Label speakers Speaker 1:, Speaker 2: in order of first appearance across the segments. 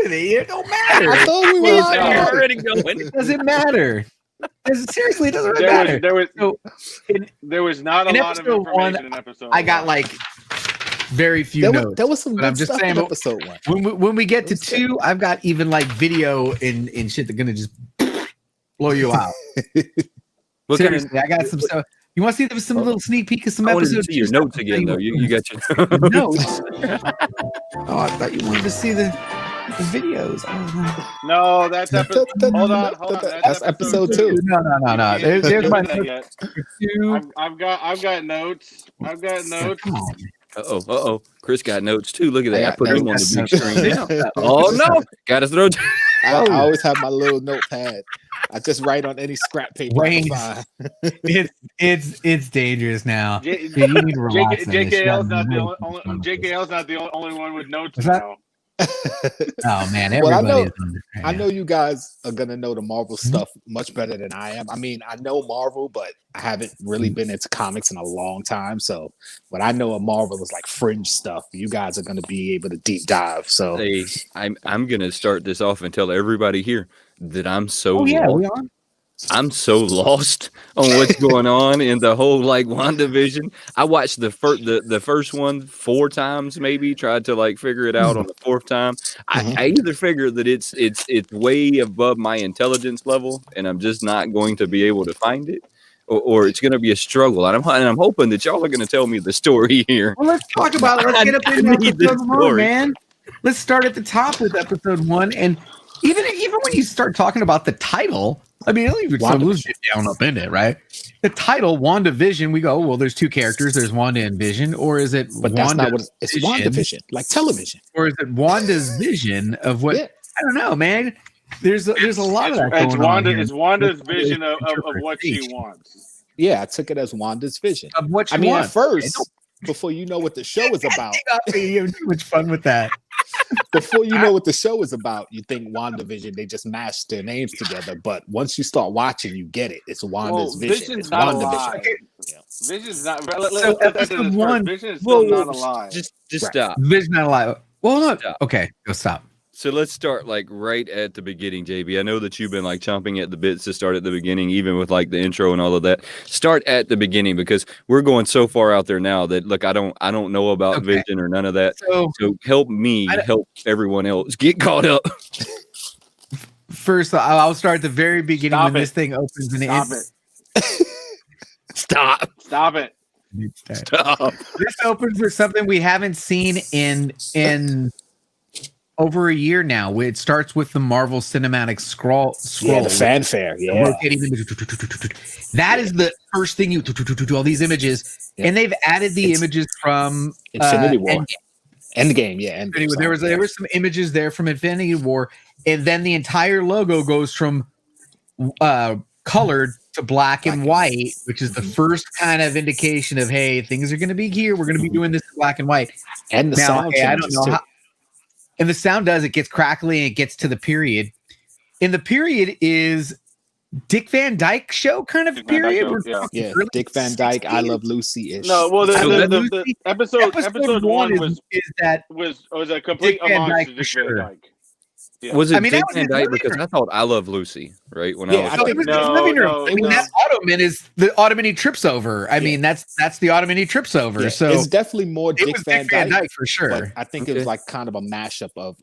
Speaker 1: with it. It don't matter.
Speaker 2: I thought we were
Speaker 3: already going.
Speaker 1: It doesn't matter. Seriously, it doesn't really matter.
Speaker 4: There was not a lot of information in episode
Speaker 1: I got like very few notes.
Speaker 2: There was some
Speaker 1: but
Speaker 2: good
Speaker 1: I'm just
Speaker 2: stuff
Speaker 1: saying,
Speaker 2: in episode 1.
Speaker 1: when we get to 2, I've got even like video and shit that's gonna just blow you out. Seriously, I got some stuff. You want to see some little sneak peek of some episodes?
Speaker 3: I wanted to see your notes again, though. You got your
Speaker 1: notes. Oh, I thought you wanted to see the videos.
Speaker 4: No, that's episode. Hold on.
Speaker 2: That's episode 2.
Speaker 1: No. There's my notes.
Speaker 4: I've got notes.
Speaker 3: Uh-oh. Chris got notes, too. Look at that. I put him on the big screen now. Oh, no. Got to throw.
Speaker 2: I always have my little notepad. I just write on any scrap paper.
Speaker 1: It's dangerous now.
Speaker 4: JKL's not the only one with notes now.
Speaker 1: Oh man, everybody.
Speaker 2: I know you guys are gonna know the Marvel stuff much better than I am. I mean, I know Marvel, but I haven't really been into comics in a long time. So what I know of Marvel is like fringe stuff. You guys are gonna be able to deep dive. So
Speaker 3: hey, I'm gonna start this off and tell everybody here that I'm so
Speaker 1: we are.
Speaker 3: I'm so lost on what's going on in the whole like WandaVision. I watched the first one 4 times, maybe tried to like figure it out on the 4th time. I either figure that it's way above my intelligence level, and I'm just not going to be able to find it, or it's going to be a struggle. And I'm hoping that y'all are going to tell me the story here.
Speaker 1: Well, let's talk about it. Let's get up in episode 1, man. Let's start at the top with episode 1, and even when you start talking about the title. I mean, let's get down up in it, right? The title, WandaVision, we go, well, there's 2 characters. There's Wanda and Vision, or is it
Speaker 2: But that's not what it's WandaVision, like television.
Speaker 1: Or is it Wanda's vision of what? Yeah. I don't know, man. There's a lot of that going on here.
Speaker 4: It's Wanda's vision of what she wants.
Speaker 2: Yeah, I took it as Wanda's vision.
Speaker 1: Of what she
Speaker 2: wants.
Speaker 1: At
Speaker 2: first, before you know what the show is about.
Speaker 1: You have too much fun with that.
Speaker 2: Before you know what the show is about, you think WandaVision, they just mashed their names together. But once you start watching, you get it. It's Wanda's vision. It's WandaVision.
Speaker 4: Vision's not.
Speaker 1: Episode 1.
Speaker 4: Vision's still not alive.
Speaker 3: Just stop.
Speaker 1: Vision not alive. Well, no. Okay, go stop.
Speaker 3: So let's start like right at the beginning, JB. I know that you've been like chomping at the bits to start at the beginning, even with like the intro and all of that. Start at the beginning because we're going so far out there now that look, I don't know about Vision or none of that. So help me help everyone else get caught up.
Speaker 1: First, I'll start at the very beginning when this thing opens.
Speaker 3: Stop it.
Speaker 1: Stop. This opens with something we haven't seen in over a year now. It starts with the Marvel Cinematic Scroll.
Speaker 2: Yeah, the fanfare. Yeah.
Speaker 1: That is the first thing you all these images, and they've added the images from
Speaker 2: Infinity War. Endgame, yeah.
Speaker 1: Anyway, there was some images there from Infinity War, and then the entire logo goes from colored to black and white, which is the first kind of indication of, hey, things are going to be here. We're going to be doing this in black and white.
Speaker 2: And the sound
Speaker 1: I don't know how. And the sound it gets crackly and it gets to the period. And the period is Dick Van Dyke show kind of period.
Speaker 2: Yeah, Dick Van Dyke, I Love Lucy-ish.
Speaker 4: No, well, the episode 1 was a complete homage to Dick Van Dyke.
Speaker 3: Yeah. Was it Dick Van Dyke? Because I thought I Love Lucy, right? When I was
Speaker 1: living room. I mean, that Ottoman is the Ottoman he trips over. I mean, that's the Ottoman he trips over.
Speaker 2: Yeah.
Speaker 1: So
Speaker 2: it's definitely more Dick Van Dyke
Speaker 1: for sure.
Speaker 2: I think it was like kind of a mashup of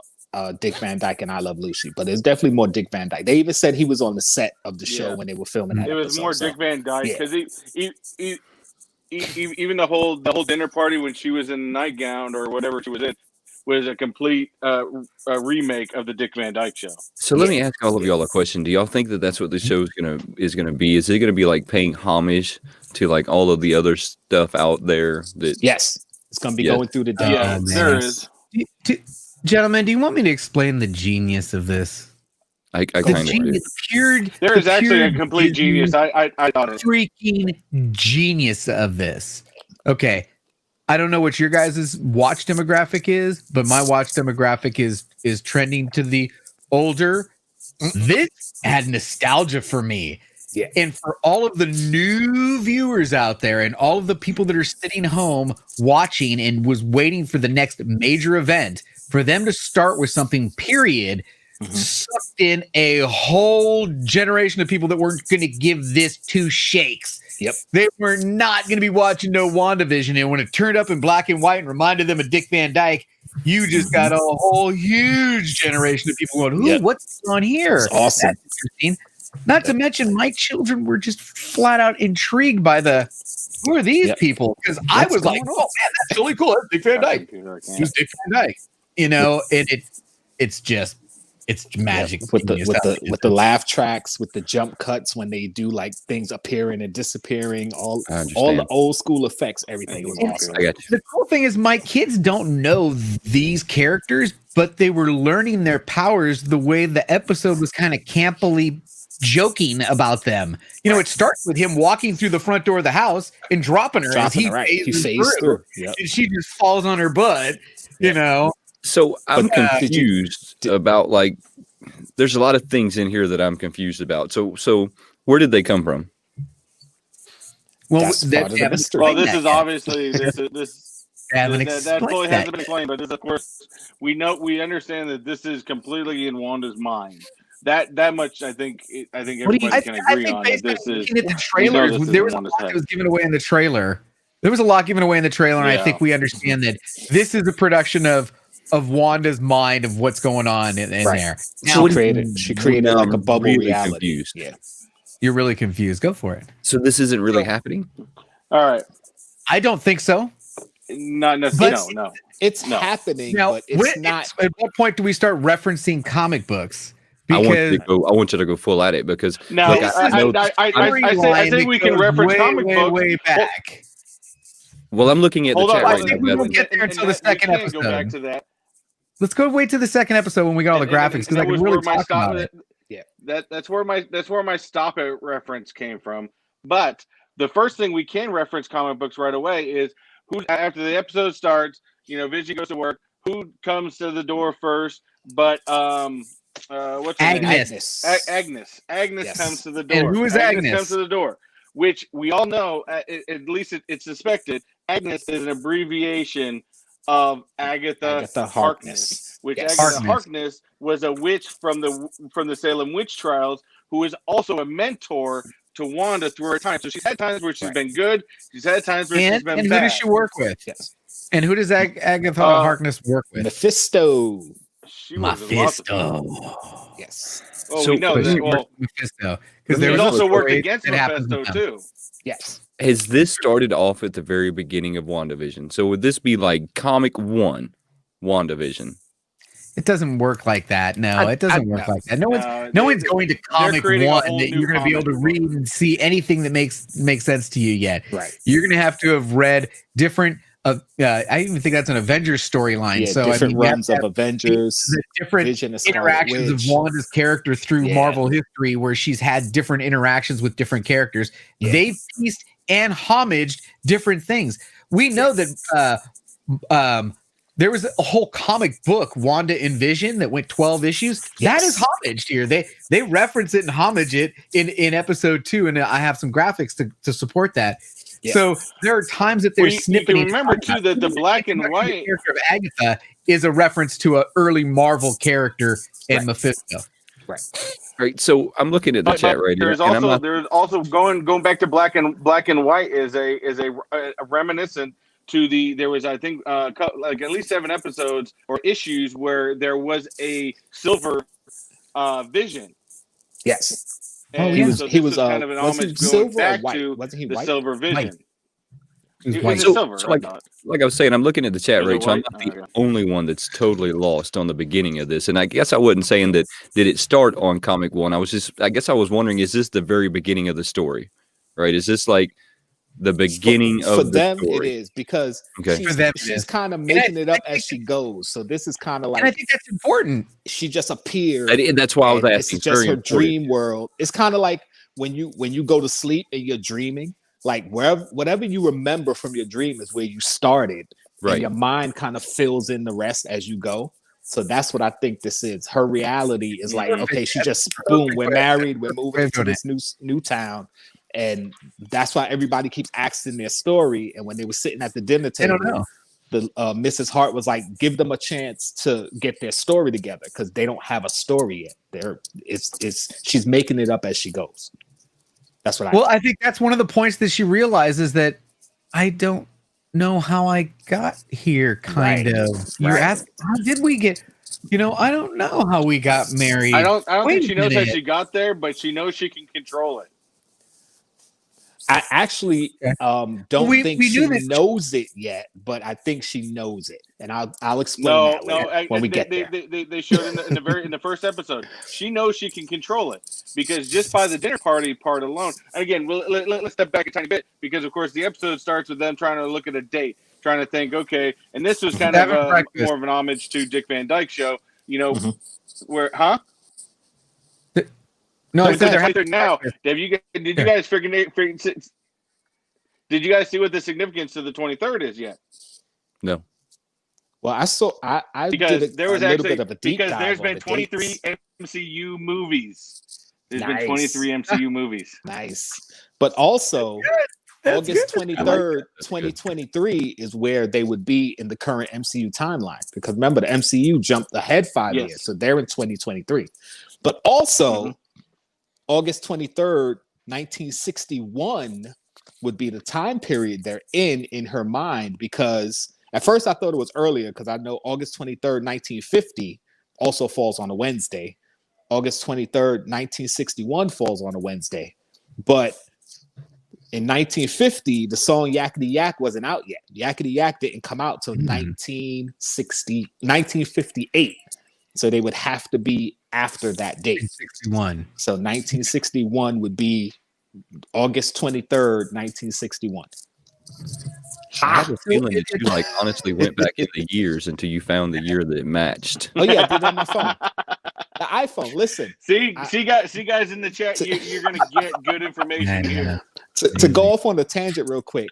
Speaker 2: Dick Van Dyke and I Love Lucy, but it's definitely more Dick Van Dyke. They even said he was on the set of the show when they were filming that.
Speaker 4: It was more Dick Van Dyke because even the whole dinner party when she was in a nightgown or whatever she was in was a complete remake of the Dick Van Dyke show.
Speaker 3: So let me ask all of y'all a question. Do y'all think that that's what the show is gonna be? Is it gonna be like paying homage to like all of the other stuff out there?
Speaker 2: Yes, it's gonna be going through the day.
Speaker 4: Yeah, there is.
Speaker 1: Gentlemen, do you want me to explain the genius of this?
Speaker 3: I kind of do.
Speaker 4: There is actually a complete genius. I thought it.
Speaker 1: Freaking genius of this. Okay. I don't know what your guys' watch demographic is, but my watch demographic is trending to the older. This had nostalgia for me.
Speaker 2: Yeah.
Speaker 1: And for all of the new viewers out there and all of the people that are sitting home watching and was waiting for the next major event, for them to start with something, period, sucked in a whole generation of people that weren't going to give this two shakes.
Speaker 2: Yep.
Speaker 1: They were not going to be watching no WandaVision. And when it turned up in black and white and reminded them of Dick Van Dyke, you just got a whole huge generation of people going, ooh, what's going on here?
Speaker 2: That's awesome.
Speaker 1: That's interesting. Not to mention, my children were just flat out intrigued by who are these people? Because I was like, oh man, that's really cool. That's Dick Van Dyke. He's Dick Van Dyke. You know, and it's magic
Speaker 2: with the laugh tracks, with the jump cuts when they do like things appearing and disappearing, all the old school effects, everything was awesome.
Speaker 1: The cool thing is my kids don't know these characters, but they were learning their powers the way the episode was kind of campily joking about them. You know, it starts with him walking through the front door of the house and dropping her as he phases through. Yep. And she just falls on her butt, you know.
Speaker 3: So I'm confused about, like, there's a lot of things in here that I'm confused about. So where did they come from?
Speaker 1: Well,
Speaker 4: this is obviously that fully hasn't been explained, but this, of course, we understand that this is completely in Wanda's mind. That much, I think everybody can agree on. That this is
Speaker 1: looking at the trailers. There was a lot that was given away in the trailer. There was a lot given away in the trailer, and I think we understand that this is a production of Wanda's mind of what's going on in there.
Speaker 2: Now, she created like a bubble reality.
Speaker 3: Confused.
Speaker 2: Yeah,
Speaker 1: you're really confused. Go for it.
Speaker 3: So this isn't really happening?
Speaker 4: All right.
Speaker 1: I don't think so.
Speaker 4: Not necessarily. No.
Speaker 2: It's happening,
Speaker 1: now,
Speaker 2: but it's not.
Speaker 1: At what point do we start referencing comic books?
Speaker 3: Because I want you to go full at it, because
Speaker 4: now I think we can reference comic books
Speaker 1: way back.
Speaker 3: Well, I'm looking at the chat right now.
Speaker 1: We won't get there until the second episode.
Speaker 4: Go back to that.
Speaker 1: Let's go wait to the second episode when we got all the graphics, because I can really talk about it.
Speaker 4: Yeah, that's where my stop it reference came from. But the first thing we can reference comic books right away is who, after the episode starts, you know, Vision goes to work. Who comes to the door first? But what's her name? Agnes. Agnes comes to the door.
Speaker 1: And who is Agnes?
Speaker 4: Comes to the door, which we all know. At least it's suspected. Agnes is an abbreviation of Agatha Harkness, which Agatha Harkness was a witch from the Salem witch trials, who is also a mentor to Wanda through her time. So she's had times where she's been good. She's had times where she's been bad.
Speaker 1: And who does she work with?
Speaker 2: Yes.
Speaker 1: And who does Agatha Harkness work with?
Speaker 2: Mephisto.
Speaker 1: Mephisto.
Speaker 2: Yes.
Speaker 4: Oh, so, we know that. Well,
Speaker 1: Mephisto.
Speaker 4: Because there's also worked against Mephisto too.
Speaker 2: Yes.
Speaker 3: Has this started off at the very beginning of WandaVision? So would this be like comic 1, WandaVision?
Speaker 1: It doesn't work like that. No, it doesn't work like that. No one's going to comic 1 that you're going to be able to read and see anything that makes sense to you yet.
Speaker 2: Right.
Speaker 1: You're going to have to have read different. I even think that's an Avengers storyline.
Speaker 2: Yeah,
Speaker 1: so
Speaker 2: different runs of Avengers,
Speaker 1: different interactions of Wanda's character through Marvel history, where she's had different interactions with different characters. Yeah. They've pieced and homaged different things. We know that there was a whole comic book, Wanda and Vision, that went 12 issues. Yes. That is homaged here. They reference it and homage it in episode 2, and I have some graphics to support that. Yeah. So there are times that they're snipping.
Speaker 4: You can remember too that the black and white
Speaker 1: character of Agatha is a reference to an early Marvel character in Mephisto.
Speaker 3: Right. So I'm looking at the chat right here.
Speaker 4: There's also going back to black and white is a reminiscent to there was, I think, like at least 7 episodes or issues where there was a silver Vision.
Speaker 2: Yes.
Speaker 4: And he was kind of an homage going back to the silver Vision.
Speaker 1: It was
Speaker 4: silver.
Speaker 3: So like I was saying, I'm looking at the chat right. So I'm not the only one that's totally lost on the beginning of this. And I guess I wasn't saying that did it start on comic 1. I guess I was wondering, is this the very beginning of the story? Right? Is this like the beginning of the story?
Speaker 2: For them, it is, because she's kind of making it up as she goes. So this is kind of like,
Speaker 1: and I think that's important.
Speaker 2: She just appeared.
Speaker 3: And that's why I was asking.
Speaker 2: It's just her dream world. It's kind of like when you go to sleep and you're dreaming. Like whatever you remember from your dream is where you started. Right. And your mind kind of fills in the rest as you go. So that's what I think this is. Her reality is like, okay, she just boom, we're married, we're moving to this new town. And that's why everybody keeps asking their story. And when they were sitting at the dinner table, the Mrs. Hart was like, give them a chance to get their story together because they don't have a story yet. She's making it up as she goes. That's what
Speaker 1: I think that's one of the points that she realizes that I don't know how I got here, kind of. You're asking, how did we get, I don't know how we got married.
Speaker 4: I don't think she knows how she got there, but she knows she can control it.
Speaker 2: I actually don't think she knows it yet, but I think she knows it, and I'll explain that later when we get there.
Speaker 4: They showed in the first episode, she knows she can control it because just by the dinner party part alone. And again, let's step back a tiny bit because of course the episode starts with them trying to look at a date, trying to think, okay, and this was kind of more of an homage to Dick Van Dyke Show, where No, I said now. Did you guys did you guys see what the significance of the 23rd is yet?
Speaker 3: No.
Speaker 2: Well, I
Speaker 4: because
Speaker 2: did
Speaker 4: there was
Speaker 2: a little
Speaker 4: actually
Speaker 2: bit of a deep
Speaker 4: because
Speaker 2: dive
Speaker 4: there's been
Speaker 2: the
Speaker 4: 23
Speaker 2: dates.
Speaker 4: MCU movies. There's been 23 MCU movies.
Speaker 2: Nice. But also August 23rd, 2023 is where they would be in the current MCU timeline. Because remember, the MCU jumped ahead 5 years. So they're in 2023. But also August 23rd, 1961 would be the time period they're in her mind, because at first I thought it was earlier because I know August 23rd, 1950 also falls on a Wednesday. August 23rd, 1961 falls on a Wednesday. But in 1950, the song Yakety Yak wasn't out yet. Yakety Yak didn't come out till 1958. So they would have to be after that date.
Speaker 1: 1961.
Speaker 2: So 1961 would be August 23rd, 1961.
Speaker 3: I have a feeling that you honestly went back in the years until you found the year that it matched.
Speaker 2: Oh yeah, I did it on my phone. The iPhone. Listen.
Speaker 4: See guys in the chat. You're gonna get good information here.
Speaker 2: To go off on a tangent real quick.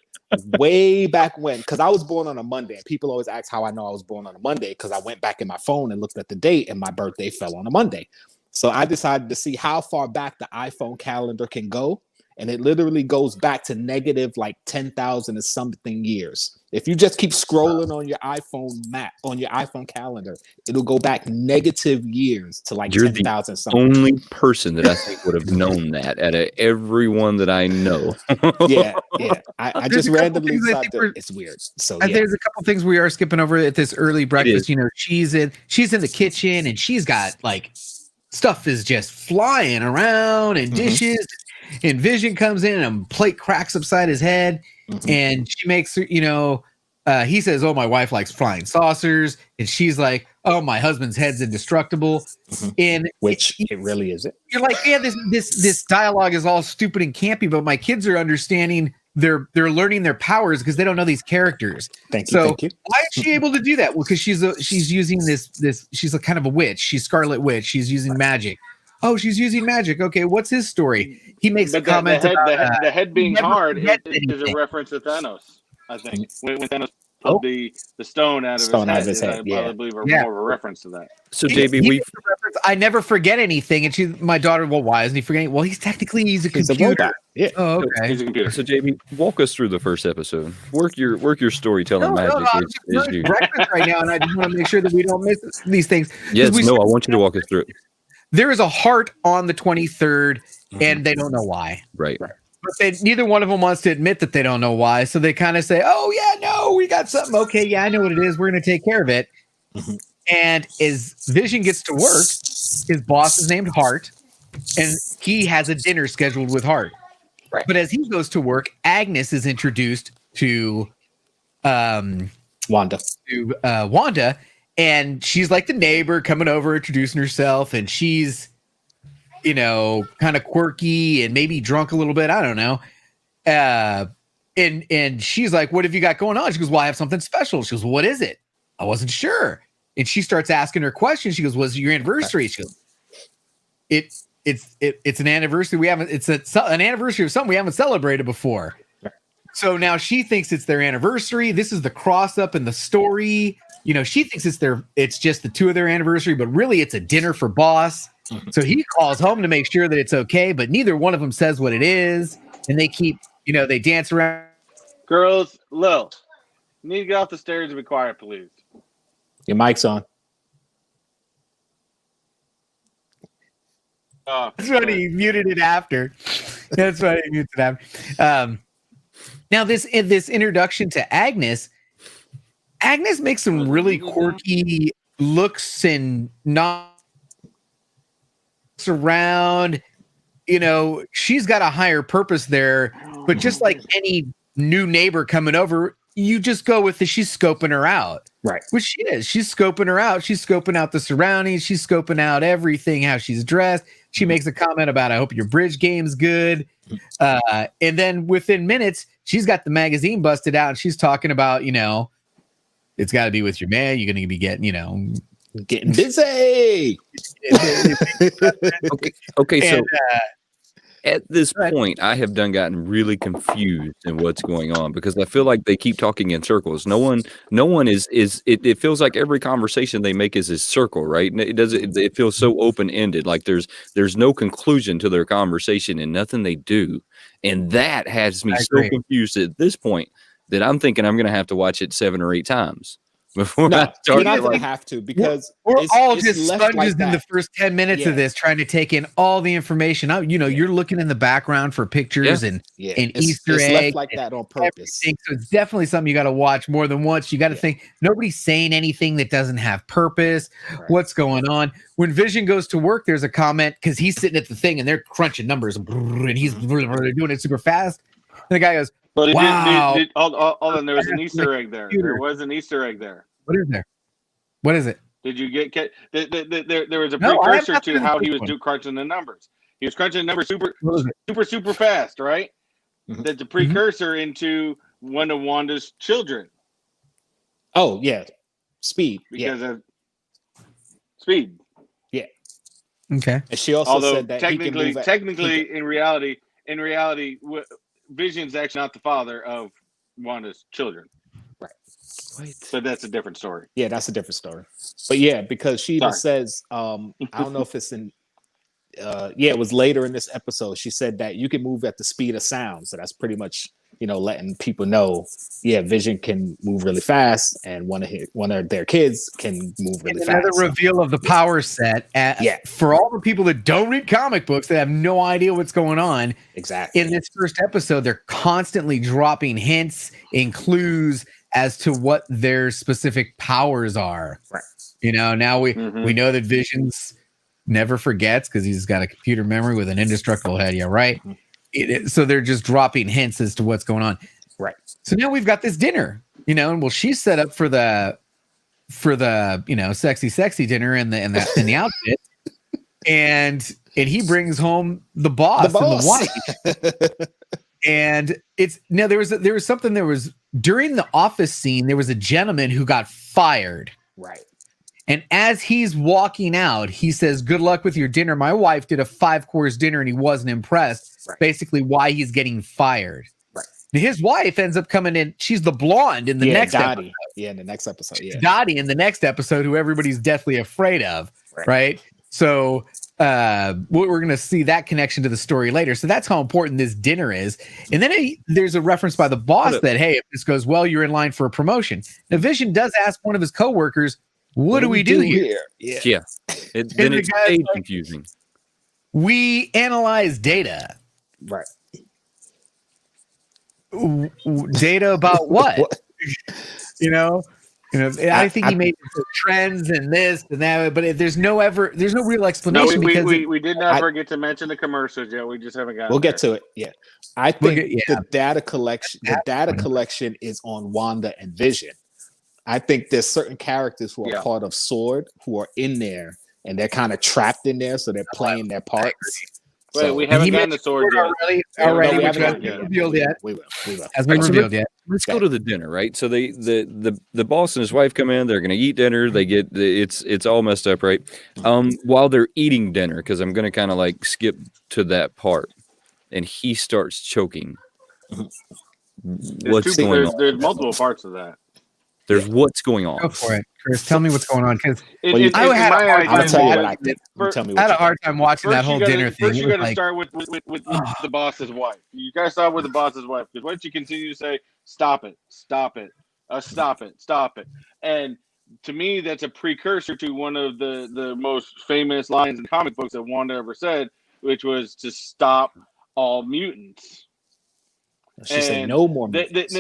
Speaker 2: Way back when, because I was born on a Monday, and people always ask how I know I was born on a Monday, because I went back in my phone and looked at the date, and my birthday fell on a Monday. So I decided to see how far back the iPhone calendar can go, and it literally goes back to negative 10,000 and something years. If you just keep scrolling on your iPhone map, on your iPhone calendar, it'll go back negative years to 10,000 something.
Speaker 3: Only person that I think would have known that out of everyone that I know.
Speaker 2: yeah. I just randomly thought that it's weird. So
Speaker 1: there's a couple things we are skipping over at this early breakfast. She's in the kitchen and she's got stuff is just flying around and dishes. And Vision comes in and a plate cracks upside his head, and she makes her, he says, "Oh, my wife likes flying saucers," and she's like, "Oh, my husband's head's indestructible," and
Speaker 2: it really isn't.
Speaker 1: You're like, yeah, this dialogue is all stupid and campy, but my kids are understanding. They're learning their powers because they don't know these characters.
Speaker 2: Thank you.
Speaker 1: Why is she able to do that? Well, because she's using this. She's a kind of a witch. She's Scarlet Witch. She's using magic. Oh, she's using magic. Okay, what's his story? He makes a comment about
Speaker 4: the head being hard is a reference to Thanos, I think. When Thanos pulled the stone out of his head, I believe more of a reference to that.
Speaker 3: So, JB,
Speaker 1: I never forget anything. And my daughter, well, why isn't he forgetting? Well, he's a computer.
Speaker 2: Yeah.
Speaker 1: Oh, okay.
Speaker 3: He's a computer. So, JB, walk us through the first episode. Work your storytelling magic.
Speaker 1: I'm doing breakfast right now, and I just want to make sure that we don't miss these things.
Speaker 3: Yes, I want you to walk us through it.
Speaker 1: There is a heart on the 23rd, and they don't know why.
Speaker 3: Right.
Speaker 1: But neither one of them wants to admit that they don't know why. So they kind of say, "Oh yeah, no, we got something. Okay, yeah, I know what it is. We're going to take care of it." And as Vision gets to work, his boss is named Hart, and he has a dinner scheduled with Hart. Right. But as he goes to work, Agnes is introduced to
Speaker 2: Wanda.
Speaker 1: Wanda. And she's like the neighbor coming over, introducing herself, and she's, kind of quirky and maybe drunk a little bit. I don't know. And she's like, "What have you got going on?" She goes, "Well, I have something special." She goes, "What is it?" "I wasn't sure." And she starts asking her questions. She goes, "Was it your anniversary?" She goes, "It's an anniversary we haven't. It's an anniversary of something we haven't celebrated before." So now she thinks it's their anniversary. This is the cross up in the story. she thinks it's just the two of their anniversary, but really it's a dinner for boss. So he calls home to make sure that it's okay, but neither one of them says what it is, and they keep, they dance around.
Speaker 4: Girls, Lil, you need to get off the stairs and be quiet, please.
Speaker 2: Your mic's on.
Speaker 1: That's why he muted it after. That's why he muted it after. Now this introduction to Agnes makes some really quirky looks and nods around. She's got a higher purpose there, but just like any new neighbor coming over, you just go with she's scoping her out.
Speaker 2: Right.
Speaker 1: Which she is. She's scoping her out. She's scoping out the surroundings. She's scoping out everything, how she's dressed. She makes a comment about, I hope your bridge game's good. And then within minutes, she's got the magazine busted out and she's talking about, it's got to be with your man. You're going to be getting,
Speaker 2: getting busy.
Speaker 3: Okay. So at this point, I have gotten really confused in what's going on because I feel like they keep talking in circles. No one is it feels like every conversation they make is a circle, right? And it feels so open-ended, like there's no conclusion to their conversation and nothing they do. And that has me so confused at this point that I'm thinking I'm going to have to watch it 7 or 8 times. Before I start,
Speaker 2: you're not going to have to because
Speaker 1: we're all just sponges in the first 10 minutes of this, trying to take in all the information. You're looking in the background for pictures and Easter eggs.
Speaker 2: Left like that on purpose.
Speaker 1: So it's definitely something you got to watch more than once. You got to think nobody's saying anything that doesn't have purpose. Right. What's going on? When Vision goes to work, there's a comment because he's sitting at the thing and they're crunching numbers and he's doing it super fast. And the guy goes, wow.
Speaker 4: Hold on, there was an Easter egg there. There was an Easter egg there.
Speaker 1: What is there? What is it?
Speaker 4: Did you get there was a precursor to how he was crunching the numbers. He was crunching the numbers super fast, right? Mm-hmm. That's a precursor into one of Wanda's children.
Speaker 2: Oh, yeah. Speed.
Speaker 4: Because of Speed.
Speaker 2: Yeah.
Speaker 1: Okay.
Speaker 2: And she also said that
Speaker 4: technically in reality, Vision's actually not the father of Wanda's children.
Speaker 2: Right.
Speaker 3: Wait.
Speaker 4: So that's a different story.
Speaker 2: Yeah, that's a different story. But yeah, because she even says, I don't know if it's in it was later in this episode. She said that you can move at the speed of sound. So that's pretty much, letting people know, Vision can move really fast and one of their kids can move really fast.
Speaker 1: Another reveal of the power set. For all the people that don't read comic books, that have no idea what's going on.
Speaker 2: Exactly.
Speaker 1: In this first episode, they're constantly dropping hints and clues as to what their specific powers are.
Speaker 2: Right.
Speaker 1: Now we know that Vision's never forgets because he's got a computer memory with an indestructible head. Yeah, right. Mm-hmm. So they're just dropping hints as to what's going on.
Speaker 2: Right.
Speaker 1: So now we've got this dinner, and she's set up for the sexy dinner in the outfit, and he brings home the boss. And the wife. And there was something during the office scene, there was a gentleman who got fired.
Speaker 2: Right.
Speaker 1: And as he's walking out, he says, "Good luck with your dinner. My wife did a 5-course dinner and he wasn't impressed." Right. Basically why he's getting fired.
Speaker 2: Right.
Speaker 1: And his wife ends up coming in. She's the blonde in the next episode.
Speaker 2: Yeah, in the next episode. Yeah.
Speaker 1: Dottie in the next episode, who everybody's deathly afraid of. Right. So we're going to see that connection to the story later. So that's how important this dinner is. And then there's a reference by the boss that, hey, if this goes well, you're in line for a promotion. Now, Vision does ask one of his coworkers, what do we do here?
Speaker 3: Yeah. Then it's confusing.
Speaker 1: We analyze data.
Speaker 2: Right.
Speaker 1: Data about what? I think he made trends and this and that, but there's no real explanation.
Speaker 4: No, we did not forget to mention the commercials yet. We just haven't got.
Speaker 2: We'll get to it. Yeah, I think the data collection. The data collection is on Wanda and Vision. I think there's certain characters who are part of SWORD who are in there and they're kind of trapped in there, so they're playing their parts.
Speaker 4: Wait, we haven't gotten the SWORD yet.
Speaker 1: Already, we haven't revealed yet.
Speaker 2: We will.
Speaker 1: Has been revealed yet.
Speaker 3: Let's go to the dinner, right? So the boss and his wife come in. They're going to eat dinner. They get it's all messed up, right? While they're eating dinner, because I'm going to kind of like skip to that part, and he starts choking.
Speaker 4: What's going on? There's multiple parts of that.
Speaker 3: There's what's going on.
Speaker 1: Go for it. Chris. Tell me what's going on, because
Speaker 4: I
Speaker 1: had a hard time.
Speaker 2: I'll tell you what I think.
Speaker 1: I had a hard time watching that whole dinner thing.
Speaker 4: First, you got to start with the boss's wife. You got to start with the boss's wife, because once you continue to say, "Stop it, stop it, stop it, stop it," and to me, that's a precursor to one of the most famous lines in comic books that Wanda ever said, which was to stop all mutants.
Speaker 2: She said no more mutants.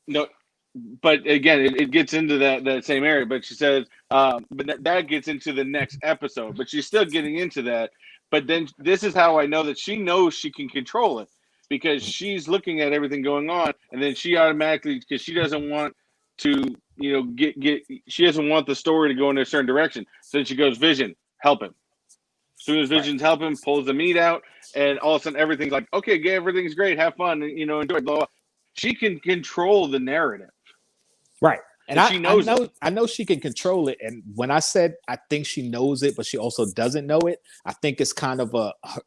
Speaker 4: No, but again, it gets into that same area. But she says, but that gets into the next episode. But she's still getting into that. But then this is how I know that she knows she can control it, because she's looking at everything going on, and then she automatically, because she doesn't want to, she doesn't want the story to go in a certain direction. So then she goes, Vision, help him. As soon as Vision's help him, pulls the meat out, and all of a sudden everything's like, okay, everything's great, have fun, enjoy it, blah, blah. She can control the narrative.
Speaker 2: Right. And I know she can control it. And when I said I think she knows it, but she also doesn't know it, I think it's kind of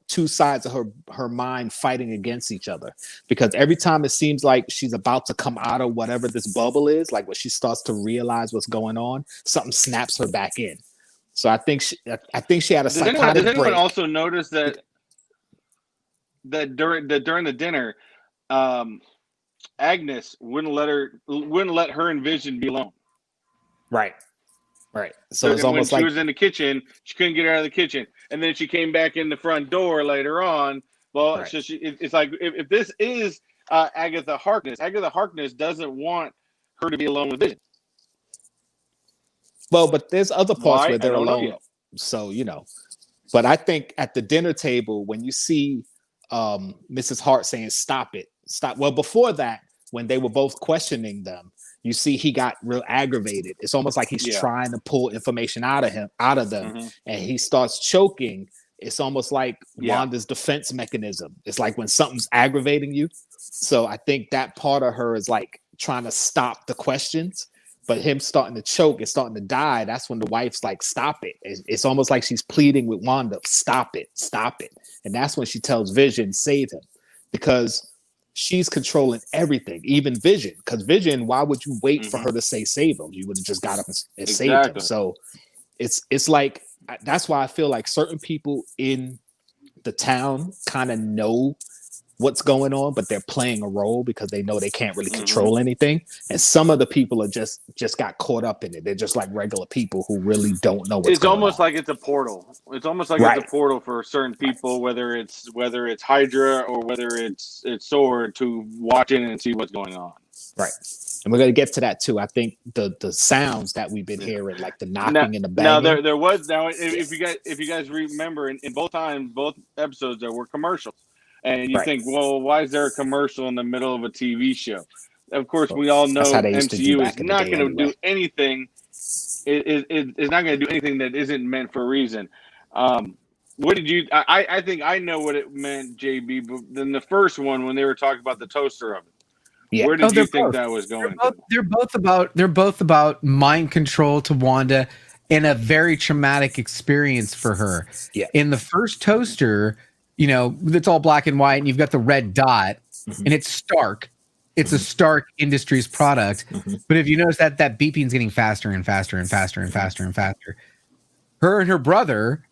Speaker 2: two sides of her mind fighting against each other. Because every time it seems like she's about to come out of whatever this bubble is, like when she starts to realize what's going on, something snaps her back in. So I think she had a psychotic break.
Speaker 4: Does anyone also notice that during the dinner, Agnes wouldn't let her and Vision be alone.
Speaker 2: Right. So it's almost
Speaker 4: when
Speaker 2: like
Speaker 4: she was in the kitchen, she couldn't get out of the kitchen, and then she came back in the front door later on. Well, right. So it's like if this is Agatha Harkness doesn't want her to be alone with Vision.
Speaker 2: Well, but there's other parts where they're alone. So, but I think at the dinner table, when you see Mrs. Hart saying, stop it. Well, before that, when they were both questioning them, you see he got real aggravated. It's almost like he's trying to pull information out of them, mm-hmm. and he starts choking. It's almost like Wanda's defense mechanism. It's like when something's aggravating you. So I think that part of her is like trying to stop the questions. But him starting to choke and starting to die, that's when the wife's like, stop it. It's almost like she's pleading with Wanda, stop it. And that's when she tells Vision, save him. Because she's controlling everything, even Vision. Because Vision, why would you wait for her to say save him? You would have just got up and saved him. So it's like, that's why I feel like certain people in the town kind of know what's going on, but they're playing a role because they know they can't really control anything. And some of the people are just got caught up in it. They're just like regular people who really don't know what's going on.
Speaker 4: It's almost like it's a portal. It's almost like it's a portal for certain people, whether it's Hydra or whether it's SWORD, to watch in and see what's going on.
Speaker 2: Right. And we're going to get to that too. I think the sounds that we've been hearing, like the knocking and the banging.
Speaker 4: Now there was if you guys remember, in both episodes there were commercials. And you think, well, why is there a commercial in the middle of a TV show? Of course, we all know MCU is not going to do anything. It's not going to do anything that isn't meant for a reason. What did you? I think I know what it meant, JB. But then the first one, when they were talking about the toaster oven, where did you think that was going?
Speaker 1: They're both about mind control to Wanda, and a very traumatic experience for her.
Speaker 2: Yeah.
Speaker 1: In the first toaster, it's all black and white, and you've got the red dot, and it's Stark. It's a Stark Industries product. But if you notice that beeping is getting faster and faster and faster and faster and faster. Her and her brother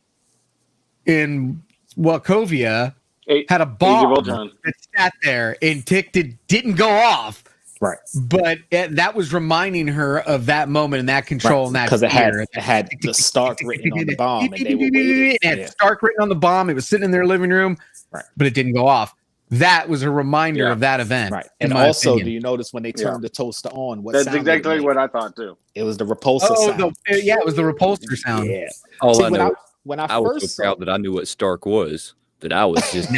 Speaker 1: in Wachovia had a bomb that sat there and didn't go off.
Speaker 2: Right.
Speaker 1: But that was reminding her of that moment and that control and that
Speaker 2: because it had the Stark written on the bomb, and they were waiting.
Speaker 1: It had Stark written on the bomb. It was sitting in their living room, but it didn't go off. That was a reminder of that event.
Speaker 2: Right. And also, do you notice when they turned the toaster on?
Speaker 4: That's exactly what I thought too.
Speaker 2: It was the repulsor sound.
Speaker 1: It was the repulsor sound.
Speaker 2: Yeah.
Speaker 3: All I know, I was so proud that I knew what Stark was. That I was just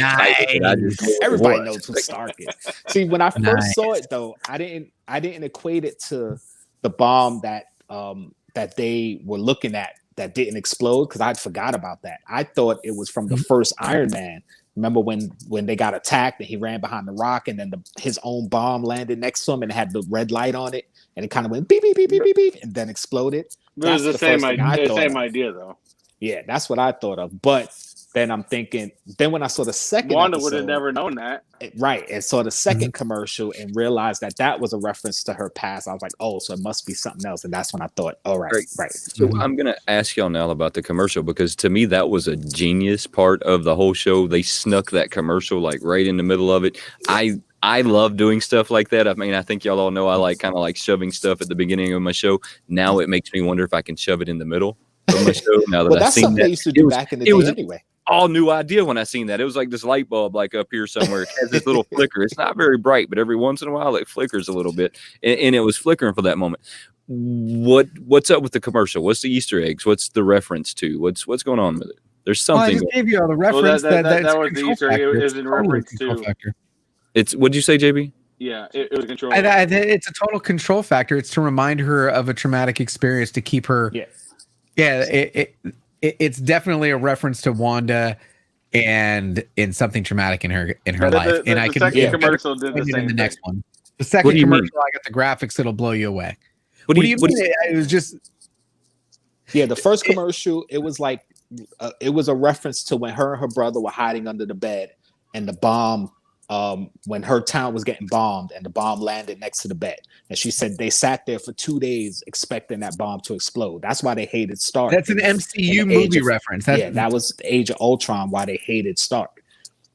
Speaker 2: everybody knows who Stark is. See, when I first saw it though, I didn't equate it to the bomb that they were looking at that didn't explode, because I'd forgot about that. I thought it was from the first Iron Man. Remember when they got attacked and he ran behind the rock, and then his own bomb landed next to him and had the red light on it, and it kind of went beep beep beep beep beep beep and then exploded.
Speaker 4: It was the same idea though.
Speaker 2: Yeah, that's what I thought of. But then I'm thinking. Then when I saw the second,
Speaker 4: Wanda
Speaker 2: episode,
Speaker 4: would have never known that.
Speaker 2: right? And saw the second commercial and realized that was a reference to her past. I was like, oh, so it must be something else. And that's when I thought, oh, right.
Speaker 3: So I'm gonna ask y'all now about the commercial, because to me that was a genius part of the whole show. They snuck that commercial like right in the middle of it. I love doing stuff like that. I mean, I think y'all all know I like kind of like shoving stuff at the beginning of my show. Now it makes me wonder if I can shove it in the middle of my show. Now that
Speaker 2: well,
Speaker 3: I've
Speaker 2: that's
Speaker 3: seen
Speaker 2: something
Speaker 3: that,
Speaker 2: they used to do back in the day anyway.
Speaker 3: All new idea when I seen that. It was like this light bulb like up here somewhere. It has this little flicker. It's not very bright, but every once in a while it flickers a little bit, and it was flickering for that moment. What's up with the commercial? What's the Easter eggs? What's the reference to? What's going on with it? There's something.
Speaker 1: I just gave you all the reference.
Speaker 4: That was the Easter egg. It was in reference to.
Speaker 3: It's what'd you say, JB?
Speaker 4: Yeah, it was control.
Speaker 1: It's a total control factor. It's to remind her of a traumatic experience to keep her. It's definitely a reference to Wanda and in something traumatic in her life. And I can
Speaker 4: commercial did the same
Speaker 1: in the next one. The second commercial, I got the graphics that'll blow you away. What do you mean? It was just
Speaker 2: the first commercial. It was like it was a reference to when her and her brother were hiding under the bed, and the bomb. When her town was getting bombed and the bomb landed next to the bed. And she said they sat there for 2 days expecting that bomb to explode. That's why they hated Stark.
Speaker 1: That's an MCU movie reference.
Speaker 2: That was the Age of Ultron, why they hated Stark.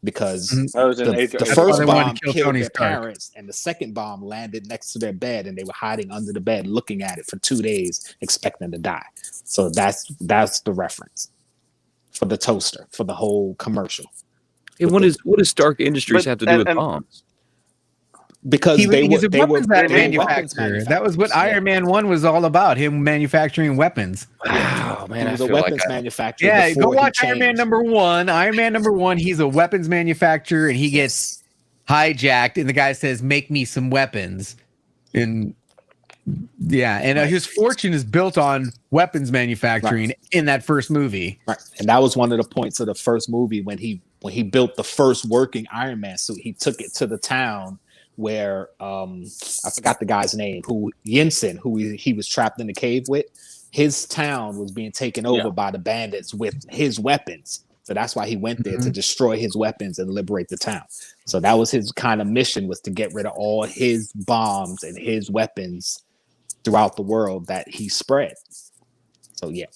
Speaker 2: Because the first bomb killed their parents and the second bomb landed next to their bed and they were hiding under the bed looking at it for 2 days expecting to die. So that's the reference for the toaster, for the whole commercial.
Speaker 3: And what does Stark Industries have to do with bombs?
Speaker 2: Because they were
Speaker 1: manufacturer. That was what Iron Man 1 was all about, him manufacturing weapons.
Speaker 3: Wow, man.
Speaker 2: He was a weapons manufacturer.
Speaker 1: Yeah, go watch Iron Man #1. Iron Man #1, he's a weapons manufacturer and he gets hijacked and the guy says, make me some weapons. And his fortune is built on weapons manufacturing in that first movie.
Speaker 2: Right. And that was one of the points of the first movie when he built the first working Iron Man suit. He took it to the town where I forgot the guy's name, Yinsen, who he was trapped in the cave with. His town was being taken over by the bandits with his weapons. So that's why he went there to destroy his weapons and liberate the town. So that was his kind of mission, was to get rid of all his bombs and his weapons throughout the world that he spread. So yeah.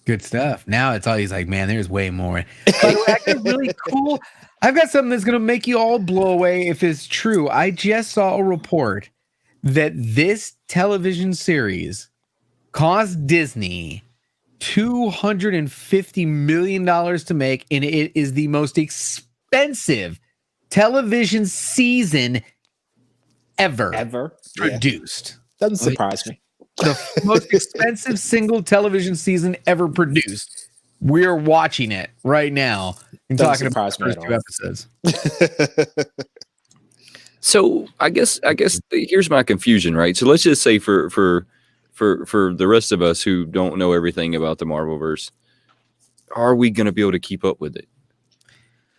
Speaker 1: Good stuff. Now it's all he's like, man, there's way more. By the way, I got really cool. I've got something that's going to make you all blow away if it's true. I just saw a report that this television series cost Disney $250 million to make, and it is the most expensive television season ever produced.
Speaker 2: Doesn't surprise me.
Speaker 1: The most expensive single television season ever produced. We're watching it right now and talking about the first 2 episodes.
Speaker 3: So I guess here's my confusion, right? So let's just say for the rest of us who don't know everything about the Marvelverse, are we going to be able to keep up with it?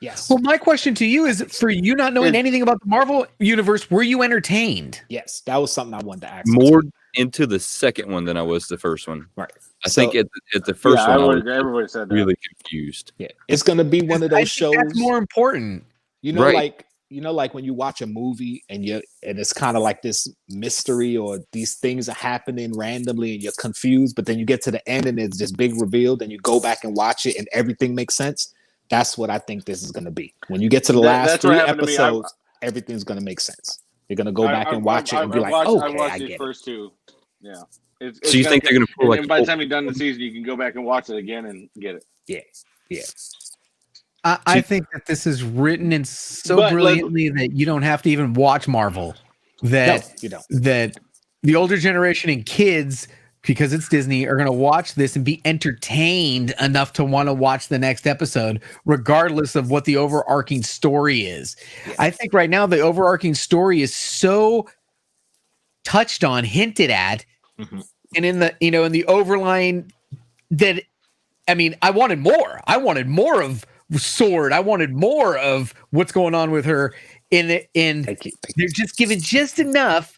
Speaker 2: Yes.
Speaker 1: Well, my question to you is, for you not knowing anything about the Marvel universe, were you entertained?
Speaker 2: Yes, that was something I wanted to ask.
Speaker 3: More into the second one than I was the first one.
Speaker 2: Right.
Speaker 3: I think at the first one,
Speaker 4: everybody said that.
Speaker 3: Really confused.
Speaker 2: Yeah, it's going to be one of those shows.
Speaker 1: That's more important.
Speaker 2: Like when you watch a movie and it's kind of like this mystery or these things are happening randomly and you're confused, but then you get to the end and it's this big reveal, then you go back and watch it and everything makes sense. That's what I think this is going to be. When you get to the last 3 episodes, everything's going to make sense. You're going to go back and watch it and be like, okay, I get it.
Speaker 4: First 2. Yeah.
Speaker 3: So you think they're going to pull
Speaker 4: and by the time you're done the season, you can go back and watch it again and get it.
Speaker 2: Yeah.
Speaker 1: I think that this is written in so brilliantly that you don't have to even watch Marvel. That the older generation and kids, because it's Disney, are going to watch this and be entertained enough to want to watch the next episode, regardless of what the overarching story is. Yeah. I think right now the overarching story is so touched on, hinted at, and in the in the overline that, I mean, I wanted more. I wanted more of Sword. I wanted more of what's going on with her. Thank you. They're just giving just enough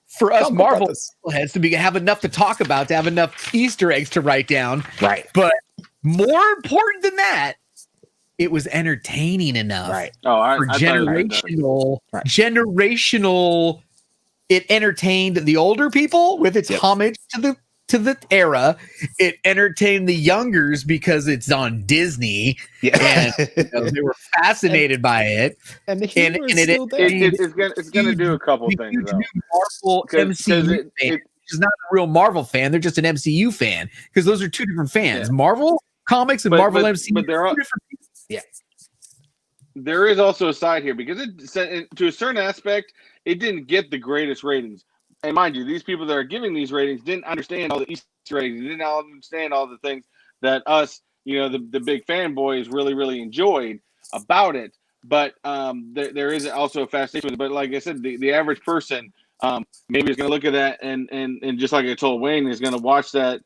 Speaker 1: for us Marvel heads to have enough to talk about, to have enough Easter eggs to write down.
Speaker 2: Right.
Speaker 1: But more important than that, it was entertaining enough.
Speaker 2: Right.
Speaker 1: For generational. It entertained the older people with its homage to the era. It entertained the youngers because it's on Disney.
Speaker 2: Yeah.
Speaker 1: And they were fascinated by it.
Speaker 2: And the humor is still there.
Speaker 4: It's gonna do a couple things though.
Speaker 1: Marvel MCU fan, which is not a real Marvel fan. They're just an MCU fan because those are two different fans. Yeah. Marvel comics and Marvel MCU.
Speaker 4: But there are different people. Yeah. There is also a side here because it, to a certain aspect, it didn't get the greatest ratings. And mind you, these people that are giving these ratings didn't understand all the Easter eggs, didn't understand all the things that us, the big fanboys really enjoyed about it. But there is also a fascination. But like I said, the average person maybe is going to look at that and just like I told Wayne, is going to watch that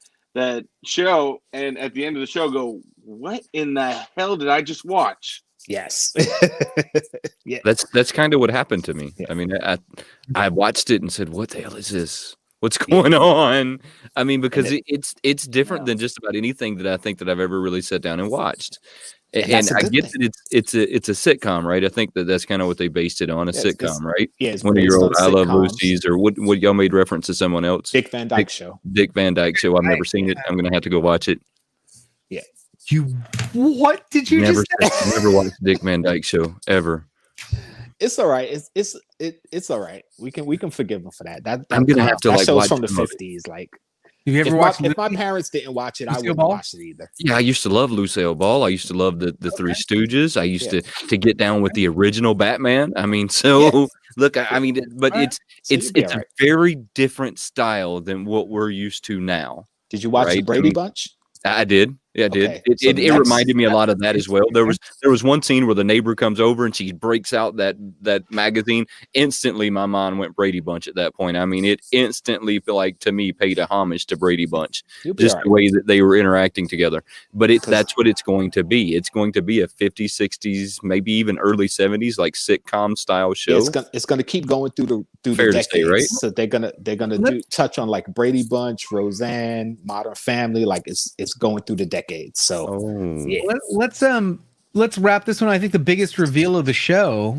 Speaker 4: show and at the end of the show go, what in the hell did I just watch?
Speaker 2: Yes.
Speaker 3: Yeah. That's kind of what happened to me. Yeah. I mean, I watched it and said, what the hell is this? What's going on? I mean, because it's different than just about anything that I think that I've ever really sat down and watched. And I get that it's a sitcom, right? I think that's kind of what they based it on, a sitcom, right?
Speaker 2: Yeah, it's
Speaker 3: one of your old I Love Lucy's, or what y'all made reference to someone else.
Speaker 2: Dick Van Dyke Show.
Speaker 3: Dick Van Dyke Show. I've never seen it. I'm gonna have to go watch it.
Speaker 2: Yeah.
Speaker 1: What did you just say?
Speaker 3: Never watched Dick Van Dyke Show ever.
Speaker 2: It's all right. It's all right. We can forgive him for that.
Speaker 3: I'm gonna have to
Speaker 2: that
Speaker 3: watch
Speaker 2: from the 50s. Like,
Speaker 1: have you ever watched?
Speaker 2: If my parents didn't watch it, I wouldn't watch it either.
Speaker 3: Yeah, I used to love Lucille Ball. I used to love the Three Stooges. I used to get down with the original Batman. I mean, look, I mean, but it's a very different style than what we're used to now.
Speaker 2: Did you watch the Brady Bunch?
Speaker 3: I did. Yeah, I did. It reminded me a lot of that as well. There was one scene where the neighbor comes over and she breaks out that magazine. Instantly, my mind went Brady Bunch at that point. I mean, it instantly, like, to me, paid a homage to Brady Bunch, just the way that they were interacting together. But that's what it's going to be. It's going to be a 50s, 60s, maybe even early 70s, like sitcom style show.
Speaker 2: Yeah, it's going to keep going through the decades, say, right? So they're gonna touch on like Brady Bunch, Roseanne, Modern Family. Like it's going through the decades. So
Speaker 1: let's wrap this one. I think the biggest reveal of the show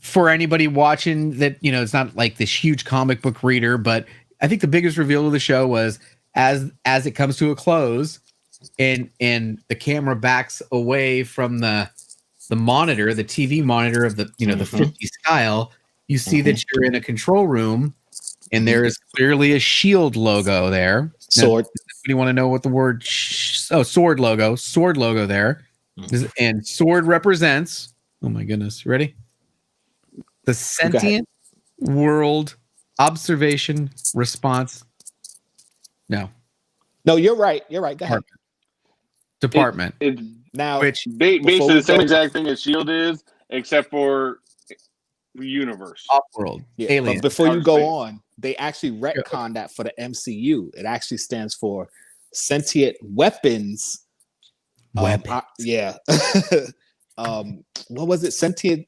Speaker 1: for anybody watching that, it's not like this huge comic book reader, but I think the biggest reveal of the show was as it comes to a close and the camera backs away from the monitor, the TV monitor of the the 50s style, you see that you're in a control room and there is clearly a shield logo there.
Speaker 2: Sword.
Speaker 1: You want to know what the word sword logo there. And sword represents, oh my goodness, ready? The sentient world observation response. No,
Speaker 2: you're right. Go ahead.
Speaker 1: Department.
Speaker 4: It's
Speaker 2: now
Speaker 4: which basically the same exact thing as SHIELD is, except for the universe.
Speaker 1: Off-world.
Speaker 2: Yeah, alien. But before you go on, they actually retconned that for the MCU. It actually stands for Sentient Weapons. What was it? Sentient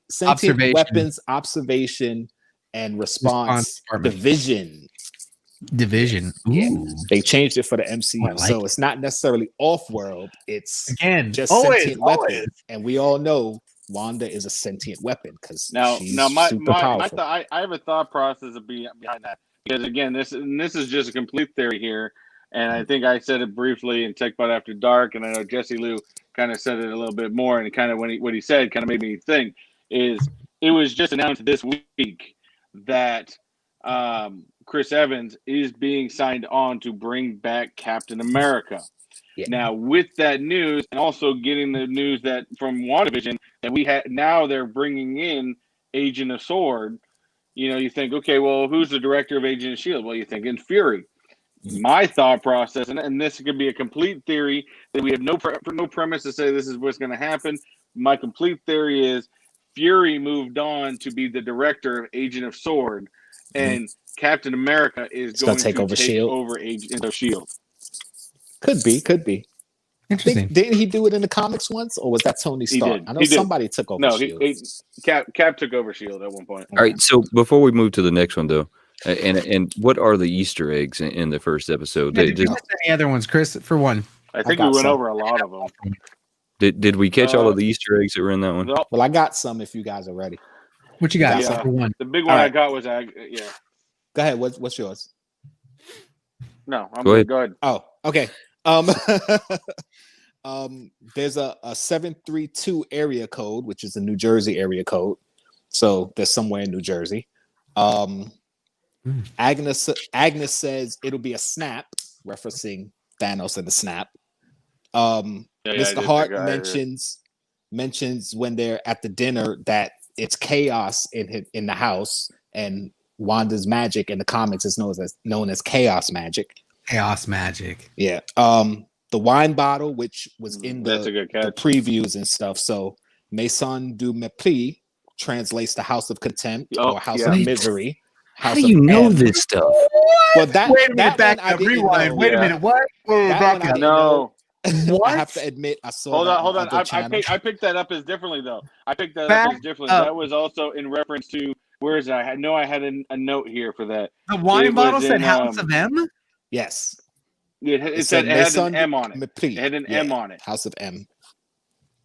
Speaker 2: Weapons Observation and Response Division.
Speaker 1: Ooh.
Speaker 2: Yeah, they changed it for the MCU, so it's not necessarily off-world. It's just sentient weapons, and we all know Wanda is a sentient weapon because
Speaker 4: my I have a thought process behind that, because again, this is just a complete theory here, and I think I said it briefly in TechBot After Dark, and I know Jesse Lou kind of said it a little bit more, and kind of what he said kind of made me think is it was just announced this week that Chris Evans is being signed on to bring back Captain America. Yeah. Now, with that news, and also getting the news that from WandaVision that we had, now they're bringing in Agent of S.W.O.R.D. You think, okay, well, who's the director of Agent of S.H.I.E.L.D.? Well, you're thinking Fury. My thought process, and this could be a complete theory that we have no premise to say this is what's going to happen. My complete theory is Fury moved on to be the director of Agent of S.W.O.R.D. and Captain America is going to take over Agent of S.H.I.E.L.D.
Speaker 2: Could be.
Speaker 1: Interesting.
Speaker 2: Didn't he do it in the comics once, or was that Tony Stark? I know somebody took over S.H.I.E.L.D.
Speaker 4: Cap took over S.H.I.E.L.D. at one point.
Speaker 3: All right, so before we move to the next one, though, and what are the Easter eggs in the first episode?
Speaker 1: Any other ones, Chris, for one?
Speaker 4: I think we went over a lot of them.
Speaker 3: Did we catch all of the Easter eggs that were in that one?
Speaker 2: Well, I got some if you guys are ready.
Speaker 1: What you got?
Speaker 4: Yeah.
Speaker 1: One.
Speaker 4: The big one I got was
Speaker 2: Go ahead. What's yours?
Speaker 4: No, I'm good. Go ahead.
Speaker 2: Oh, okay. There's a 732 area code, which is a New Jersey area code. So there's somewhere in New Jersey. Agnes says it'll be a snap, referencing Thanos and the snap. Mr. Hart mentions when they're at the dinner that it's chaos in the house, and Wanda's magic in the comics is known as chaos magic.
Speaker 1: Chaos magic.
Speaker 2: Yeah. The wine bottle, which was in the previews and stuff. So Maison du Mépris translates the House of Contempt or House of Misery.
Speaker 3: How do you know this stuff?
Speaker 2: Well,
Speaker 1: wait a minute, back up, rewind. Wait a minute, what?
Speaker 4: No.
Speaker 2: What? I have to admit, I saw.
Speaker 4: Hold on. I picked that up as differently though. That was also in reference to where is it? I know I had a note here for that.
Speaker 1: The wine bottle said House of M.
Speaker 2: Yes.
Speaker 4: It said it had an M on it. It had an M on it.
Speaker 2: House of M.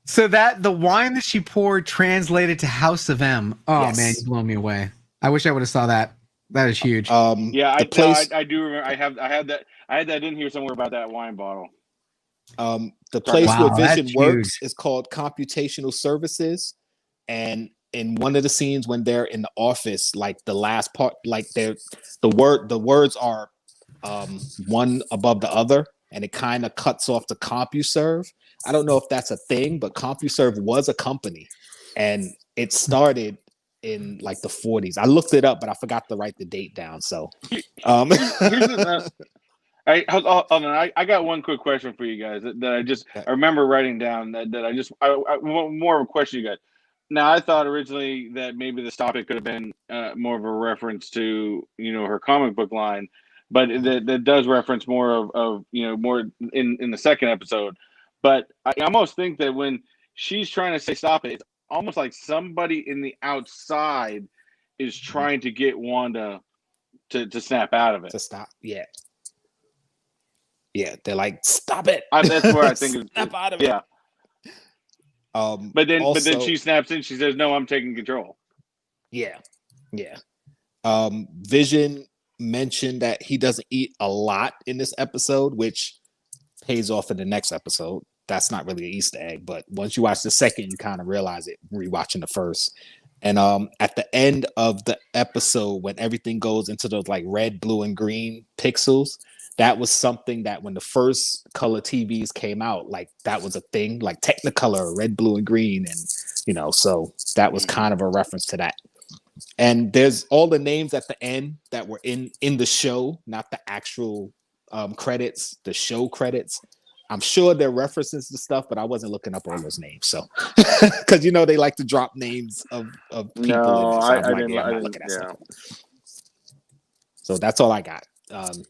Speaker 1: So that the wine that she poured translated to House of M. Oh man, you blow me away. I wish I would have saw that. That is huge.
Speaker 4: I do remember. I had that in here somewhere about that wine bottle.
Speaker 2: The place where Vision works is called Computational Services, and in one of the scenes when they're in the office, like the last part, like the words are one above the other, and it kind of cuts off the CompuServe. I don't know if that's a thing, but CompuServe was a company, and it started in like the 40s. I looked it up, but I forgot to write the date down. So,
Speaker 4: I got one quick question for you guys that I remember writing down I more of a question you got. Now, I thought originally that maybe this topic could have been more of a reference to, her comic book line, but that does reference more of more in the second episode. But I almost think that when she's trying to say stop it, it's almost like somebody in the outside is trying to get Wanda to snap out of it.
Speaker 2: To stop, yeah. Yeah, they're like, stop it.
Speaker 4: That's where I think it's
Speaker 2: snap out of it.
Speaker 4: Yeah. But then she snaps in. She says, "No, I'm taking control."
Speaker 2: Yeah. Vision mentioned that he doesn't eat a lot in this episode, which pays off in the next episode. That's not really an Easter egg, but once you watch the second, you kind of realize it rewatching the first. And at the end of the episode, when everything goes into those like red, blue, and green pixels, that was something that when the first color TVs came out, like that was a thing, like Technicolor, red, blue, and green. And, so that was kind of a reference to that. And there's all the names at the end that were in the show, not the actual credits, the show credits. I'm sure they're references to stuff, but I wasn't looking up all those names. So, because they like to drop names of people.
Speaker 4: No,
Speaker 2: I'm not looking at stuff. So that's all I got.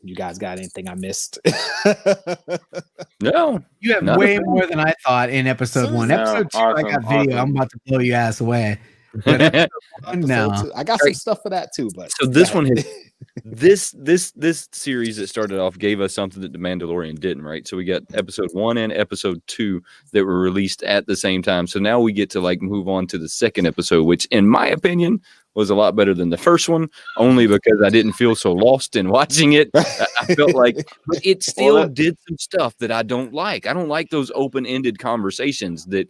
Speaker 2: You guys got anything I missed?
Speaker 3: No.
Speaker 1: You have way more than I thought in episode 1. Episode 2, I got video. I'm about to blow your ass away. But no.
Speaker 2: I got some stuff for that too. But
Speaker 3: so this one has this series that started off gave us something that The Mandalorian didn't, right? So we got episode 1 and episode 2 that were released at the same time. So now we get to like move on to the second episode, which in my opinion was a lot better than the first one, only because I didn't feel so lost in watching it. I felt like, but it still did some stuff that I don't like. I don't like those open-ended conversations that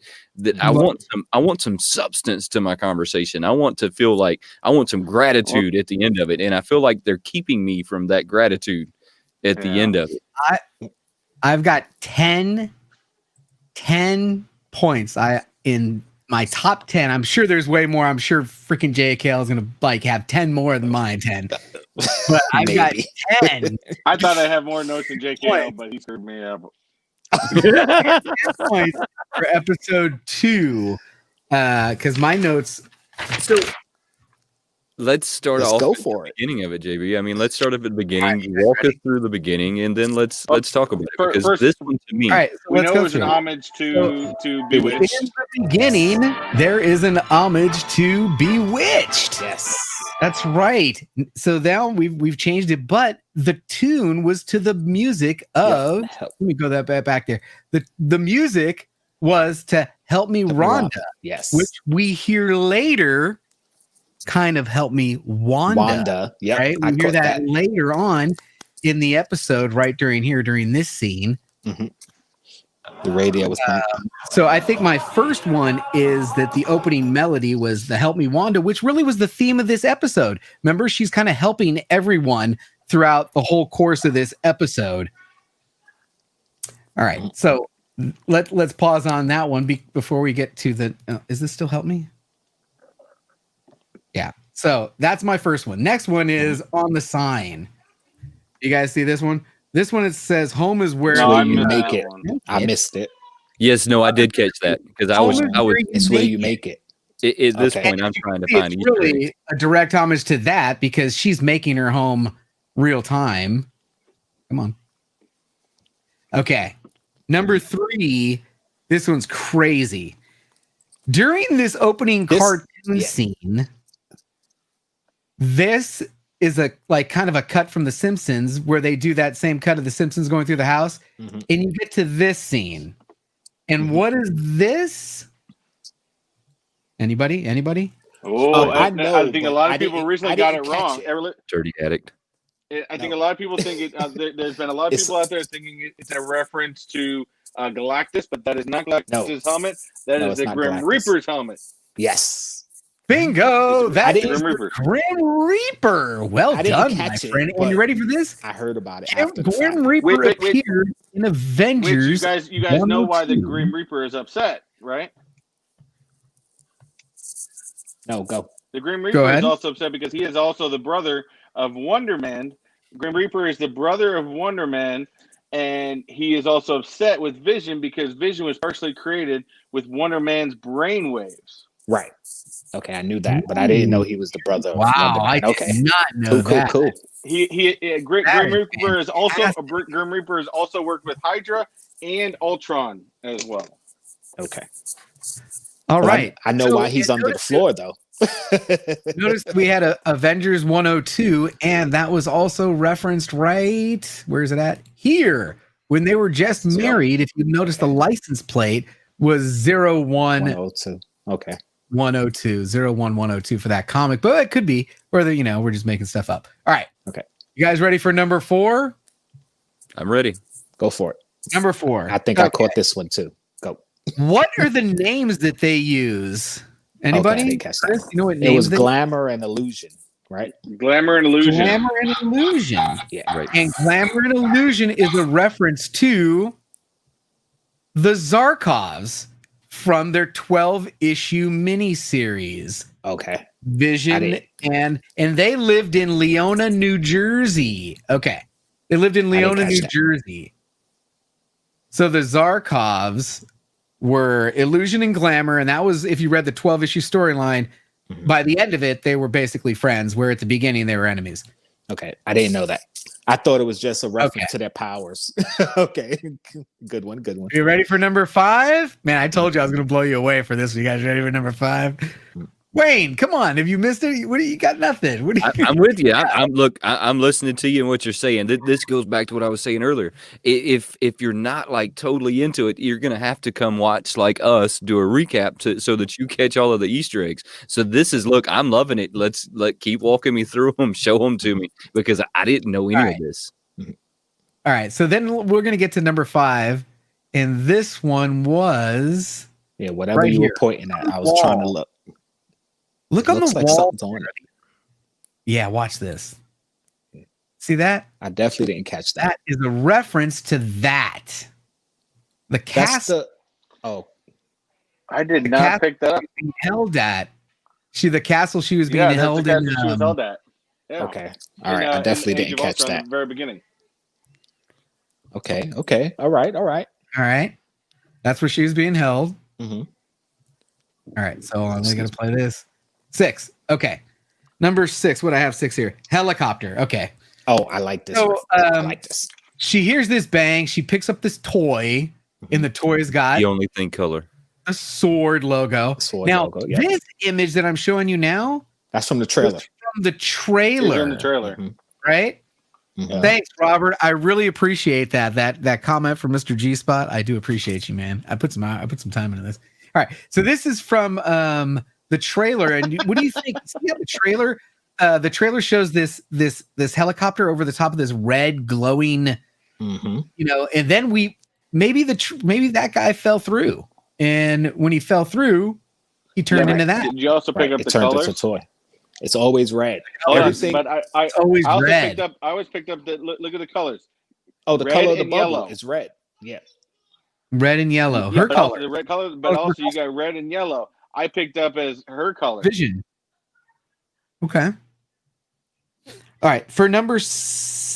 Speaker 3: I want some substance to my conversation. I want to feel like I want some gratitude at the end of it. And I feel like they're keeping me from that gratitude at the end of it.
Speaker 1: I've got 10 points. In my top 10, I'm sure there's way more. I'm sure freaking JKL is going to have 10 more than my 10. But I've got 10.
Speaker 4: I thought I had more notes than JKL, but he screwed me up.
Speaker 1: 10 points for episode 2. Because my notes. So
Speaker 3: let's start
Speaker 2: Let's
Speaker 3: off
Speaker 2: go
Speaker 3: at
Speaker 2: for
Speaker 3: the
Speaker 2: it.
Speaker 3: beginning of it, JB. I mean, let's start at the beginning.
Speaker 1: All right, you guys
Speaker 3: Walk us
Speaker 1: ready?
Speaker 3: through the beginning, and then let's talk about it because
Speaker 4: First,
Speaker 3: this one to me.
Speaker 1: All right, so
Speaker 4: we
Speaker 1: let's
Speaker 4: know
Speaker 1: go
Speaker 4: it was an
Speaker 1: through.
Speaker 4: homage to
Speaker 1: In
Speaker 4: Bewitched.
Speaker 1: the beginning, there is an homage to Bewitched.
Speaker 2: Yes.
Speaker 1: That's right. So now we've changed it, but the tune was to the music of.
Speaker 2: Yep.
Speaker 1: Let me go that back there. The music was to Help Me Rhonda,
Speaker 2: Yes.
Speaker 1: which we hear later. Kind of Help Me Wanda.
Speaker 2: Yep.
Speaker 1: Right, we hear that later on in the episode, right during this scene.
Speaker 2: Mm-hmm. The radio was playing.
Speaker 1: So I think my first one is that the opening melody was the Help Me Wanda, which really was the theme of this episode. Remember, she's kind of helping everyone throughout the whole course of this episode. All right, so let's pause on that one before we get to the. Is this still Help Me? Yeah. So that's my first one. Next one is on the sign. You guys see this one? This one, it says home is where
Speaker 2: you make it. I missed it.
Speaker 3: Yes, no, I did catch that because I was.
Speaker 2: It's where you make it.
Speaker 3: At this point, I'm trying to find
Speaker 1: it's really a direct homage to that because she's making her home real time. Come on. Okay. Number 3. This one's crazy. During this opening cartoon scene, this is a kind of a cut from The Simpsons where they do that same cut of The Simpsons going through the house, and you get to this scene. And what is this? Anybody?
Speaker 4: Oh, I know. I think a lot of
Speaker 2: I
Speaker 4: people recently got it wrong.
Speaker 3: Dirty Addict.
Speaker 4: I think a lot of people think there's been a lot of people out there thinking it's a reference to Galactus, but that is not Galactus' helmet. That is the Grim Reaper's helmet.
Speaker 2: Yes.
Speaker 1: Bingo! That is
Speaker 4: Grim Reaper.
Speaker 1: Grim Reaper. Well done, my friend. And you ready for this?
Speaker 2: I heard about it.
Speaker 1: Grim Reaper appeared in Avengers.
Speaker 4: You guys know why the Grim Reaper is upset, right?
Speaker 2: No, go.
Speaker 4: The Grim Reaper is also upset because he is also the brother of Wonder Man. Grim Reaper is the brother of Wonder Man, and he is also upset with Vision because Vision was partially created with Wonder Man's brainwaves.
Speaker 2: Right. Okay, I knew that, but I didn't know he was the brother of Wonder Man.
Speaker 1: I did not know that.
Speaker 2: Cool.
Speaker 4: Grim Reaper is also worked with Hydra and Ultron as well.
Speaker 2: Okay.
Speaker 1: All right.
Speaker 2: I know why he's under the floor though.
Speaker 1: Notice we had a Avengers 102, and that was also referenced right. Where is it at? Here. When they were just married, if you notice the license plate was 102.
Speaker 2: Okay.
Speaker 1: 102, 102 for that comic, but it could be whether, we're just making stuff up. All right.
Speaker 2: Okay.
Speaker 1: You guys ready for number 4?
Speaker 3: I'm ready.
Speaker 2: Go for it.
Speaker 1: Number 4.
Speaker 2: I think I caught this one too. Go.
Speaker 1: What are the names that they use? Anybody?
Speaker 2: Okay, you
Speaker 1: know what
Speaker 2: names it was Glamour and Illusion, right?
Speaker 4: Glamour and Illusion.
Speaker 1: Glamour and Illusion.
Speaker 2: Yeah.
Speaker 3: Right.
Speaker 1: And Glamour and Illusion is a reference to the Zarkovs from their 12-issue miniseries.
Speaker 2: Okay.
Speaker 1: Vision and they lived in Leona, New Jersey. Okay. They lived in Leona, New Jersey. So the Zarkovs were Illusion and Glamour, and that was, if you read the 12-issue storyline, by the end of it, they were basically friends, where at the beginning they were enemies.
Speaker 2: Okay. I didn't know that. I thought it was just a reference to their powers. Okay. Good one.
Speaker 1: You ready for number 5? Man, I told you I was going to blow you away for this. You guys ready for number 5? Wayne, come on. Have you missed it? What do you got? Nothing. What do you
Speaker 3: I'm with you. I'm listening to you and what you're saying. This goes back to what I was saying earlier. If you're not like totally into it, you're gonna have to come watch like us do a recap so that you catch all of the Easter eggs. So this is I'm loving it. Let's keep walking me through them, show them to me because I didn't know any of this.
Speaker 1: All right. So then we're gonna get to number 5, and this one was
Speaker 2: whatever you were pointing at. I was trying to look.
Speaker 1: Look on the wall. Yeah, watch this. See that?
Speaker 2: I definitely didn't catch that.
Speaker 1: That is a reference to that. The castle.
Speaker 4: I did not pick that up.
Speaker 1: Held at. The castle she was being held in.
Speaker 4: She was held at. Yeah.
Speaker 2: Okay. All right. I definitely didn't catch that.
Speaker 4: At the very beginning.
Speaker 2: Okay. All right.
Speaker 1: That's where she was being held.
Speaker 2: Mm-hmm.
Speaker 1: All right. So I'm going to play this. 6. Okay. Number 6. What I have 6 here? Helicopter. Okay.
Speaker 2: Oh, I like this.
Speaker 1: So,
Speaker 2: I like this.
Speaker 1: She hears this bang. She picks up this toy, and the toy's got
Speaker 3: The only thing color.
Speaker 1: a sword logo. This image that I'm showing you now,
Speaker 2: that's from the trailer.
Speaker 1: From the trailer.
Speaker 4: From the trailer.
Speaker 1: Right?
Speaker 2: Mm-hmm.
Speaker 1: Thanks, Robert. I really appreciate that comment from Mr. G Spot. I do appreciate you, man. I put some time into this. All right. So this is from the trailer. And what do you think? See how the trailer shows this helicopter over the top of this red glowing, and then maybe that guy fell through. And when he fell through, he turned into that.
Speaker 4: Did you also pick up the colors?
Speaker 2: It's a toy. It's always red.
Speaker 4: Everything, but I
Speaker 1: always
Speaker 4: also
Speaker 1: red.
Speaker 4: I always picked up the look at the colors.
Speaker 2: Oh, the
Speaker 4: red
Speaker 2: color of the bubble
Speaker 4: yellow.
Speaker 2: is red. Yeah.
Speaker 1: Red and yellow.
Speaker 4: Yeah,
Speaker 1: her color.
Speaker 4: The red color, but also you got red and yellow. I picked up as her color.
Speaker 1: Vision. Okay. All right. For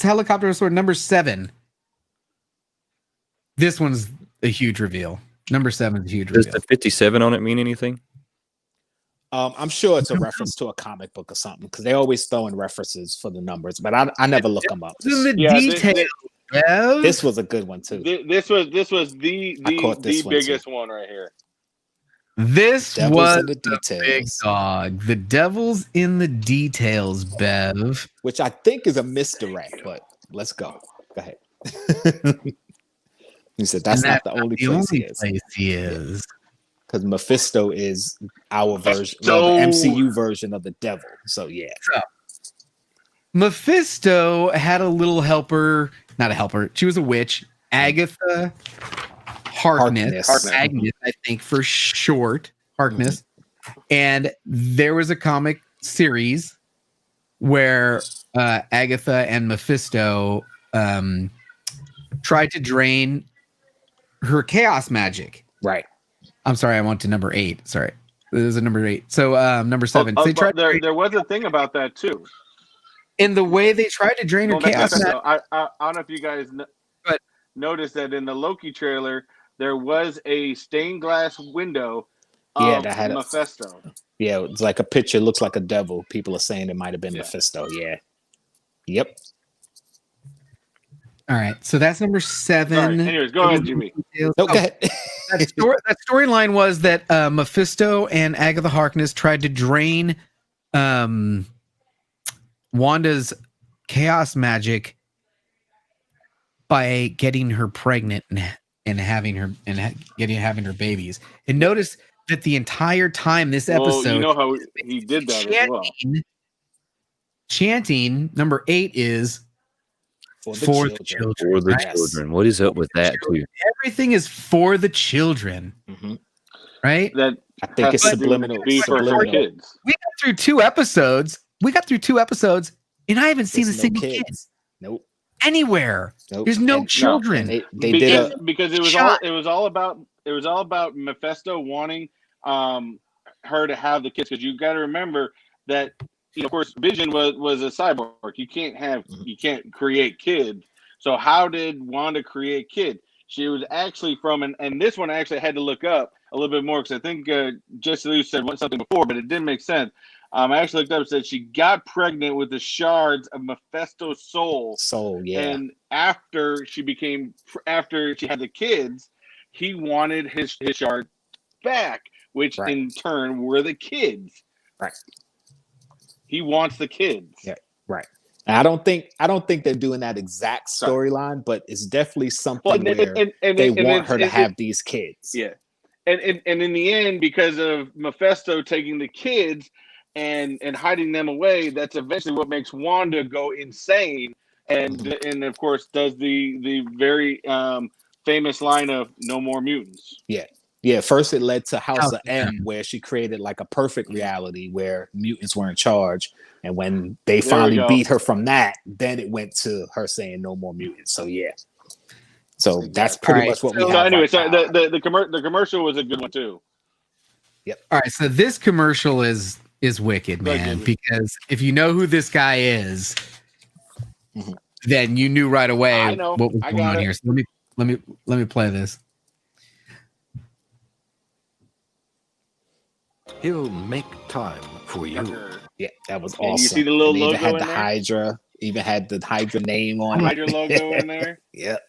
Speaker 1: helicopter sword number 7. This one's a huge reveal. Number 7 is a huge reveal.
Speaker 3: Does the 57 on it mean anything?
Speaker 2: I'm sure it's a reference to a comic book or something because they always throw in references for the numbers, but I never look them up. This was a good one too.
Speaker 4: This was the biggest one right here.
Speaker 1: This was the big dog. The devil's in the details, Bev.
Speaker 2: Which I think is a misdirect, but let's go. Go ahead. You said that's not the only place he is. Because Mephisto is our version, the MCU version of the devil. So yeah. So,
Speaker 1: Mephisto had a little helper, not a helper. She was a witch, Agatha Harkness. Agnes, I think for short, Harkness. And there was a comic series where Agatha and Mephisto tried to drain her chaos magic.
Speaker 2: Right.
Speaker 1: I'm sorry, I went to number 8. Sorry. This is a number 8. So number 7.
Speaker 4: There was a thing about that too.
Speaker 1: In the way they tried to drain her chaos magic.
Speaker 4: I don't know if you guys noticed that in the Loki trailer, there was a stained glass window of
Speaker 2: that had
Speaker 4: Mephisto.
Speaker 2: It's like a picture, looks like a devil. People are saying it might have been Mephisto. Yeah. Yep.
Speaker 1: All right, so that's number 7.
Speaker 4: Right, anyways, go ahead, Jimmy.
Speaker 2: Okay.
Speaker 1: That storyline was that Mephisto and Agatha Harkness tried to drain Wanda's chaos magic by getting her pregnant and having her babies. And notice that the entire time this episode,
Speaker 4: you know how he did that as well.
Speaker 1: Chanting number 8 is for the children.
Speaker 3: For the children. What is up with that too?
Speaker 1: Everything is for the children, right?
Speaker 4: That
Speaker 2: I think it's subliminal.
Speaker 4: For kids.
Speaker 1: We got through 2 episodes. And I haven't seen a single kid.
Speaker 2: Nope.
Speaker 1: Anywhere.
Speaker 2: Nope.
Speaker 1: There's no children.
Speaker 4: Because it was all about Mephisto wanting her to have the kids. Because you got to remember that. Of course, Vision was a cyborg. You can't create kids. So how did Wanda create kids? She was actually from and this one I actually had to look up a little bit more because I think Jesse Lou said something before, but it didn't make sense. I actually looked up and said she got pregnant with the shards of Mephisto's soul. And after she had the kids, he wanted his shard back, which in turn were the kids.
Speaker 2: Right.
Speaker 4: He wants the kids.
Speaker 2: Yeah, right. I don't think they're doing that exact storyline, but it's definitely something where they want her to have these kids.
Speaker 4: Yeah, and in the end, because of Mephisto taking the kids and hiding them away, that's eventually what makes Wanda go insane, and of course does the very famous line of "No more mutants."
Speaker 2: Yeah. Yeah, first it led to House of M, where she created like a perfect reality where mutants were in charge. And when they finally beat her from that, then it went to her saying no more mutants. So yeah. So that's pretty much what we have.
Speaker 4: So anyway, the commercial was a good one too.
Speaker 2: Yep.
Speaker 1: All right, so this commercial is wicked, man, because if you know who this guy is, then you knew right away what was going on here. So let me play this.
Speaker 5: He'll make time for you.
Speaker 2: Yeah, that was
Speaker 4: And
Speaker 2: awesome.
Speaker 4: you see the little
Speaker 2: And
Speaker 4: logo
Speaker 2: even had
Speaker 4: in
Speaker 2: the
Speaker 4: there?
Speaker 2: Hydra, even had the Hydra name on it.
Speaker 4: Hydra logo in there.
Speaker 2: Yep.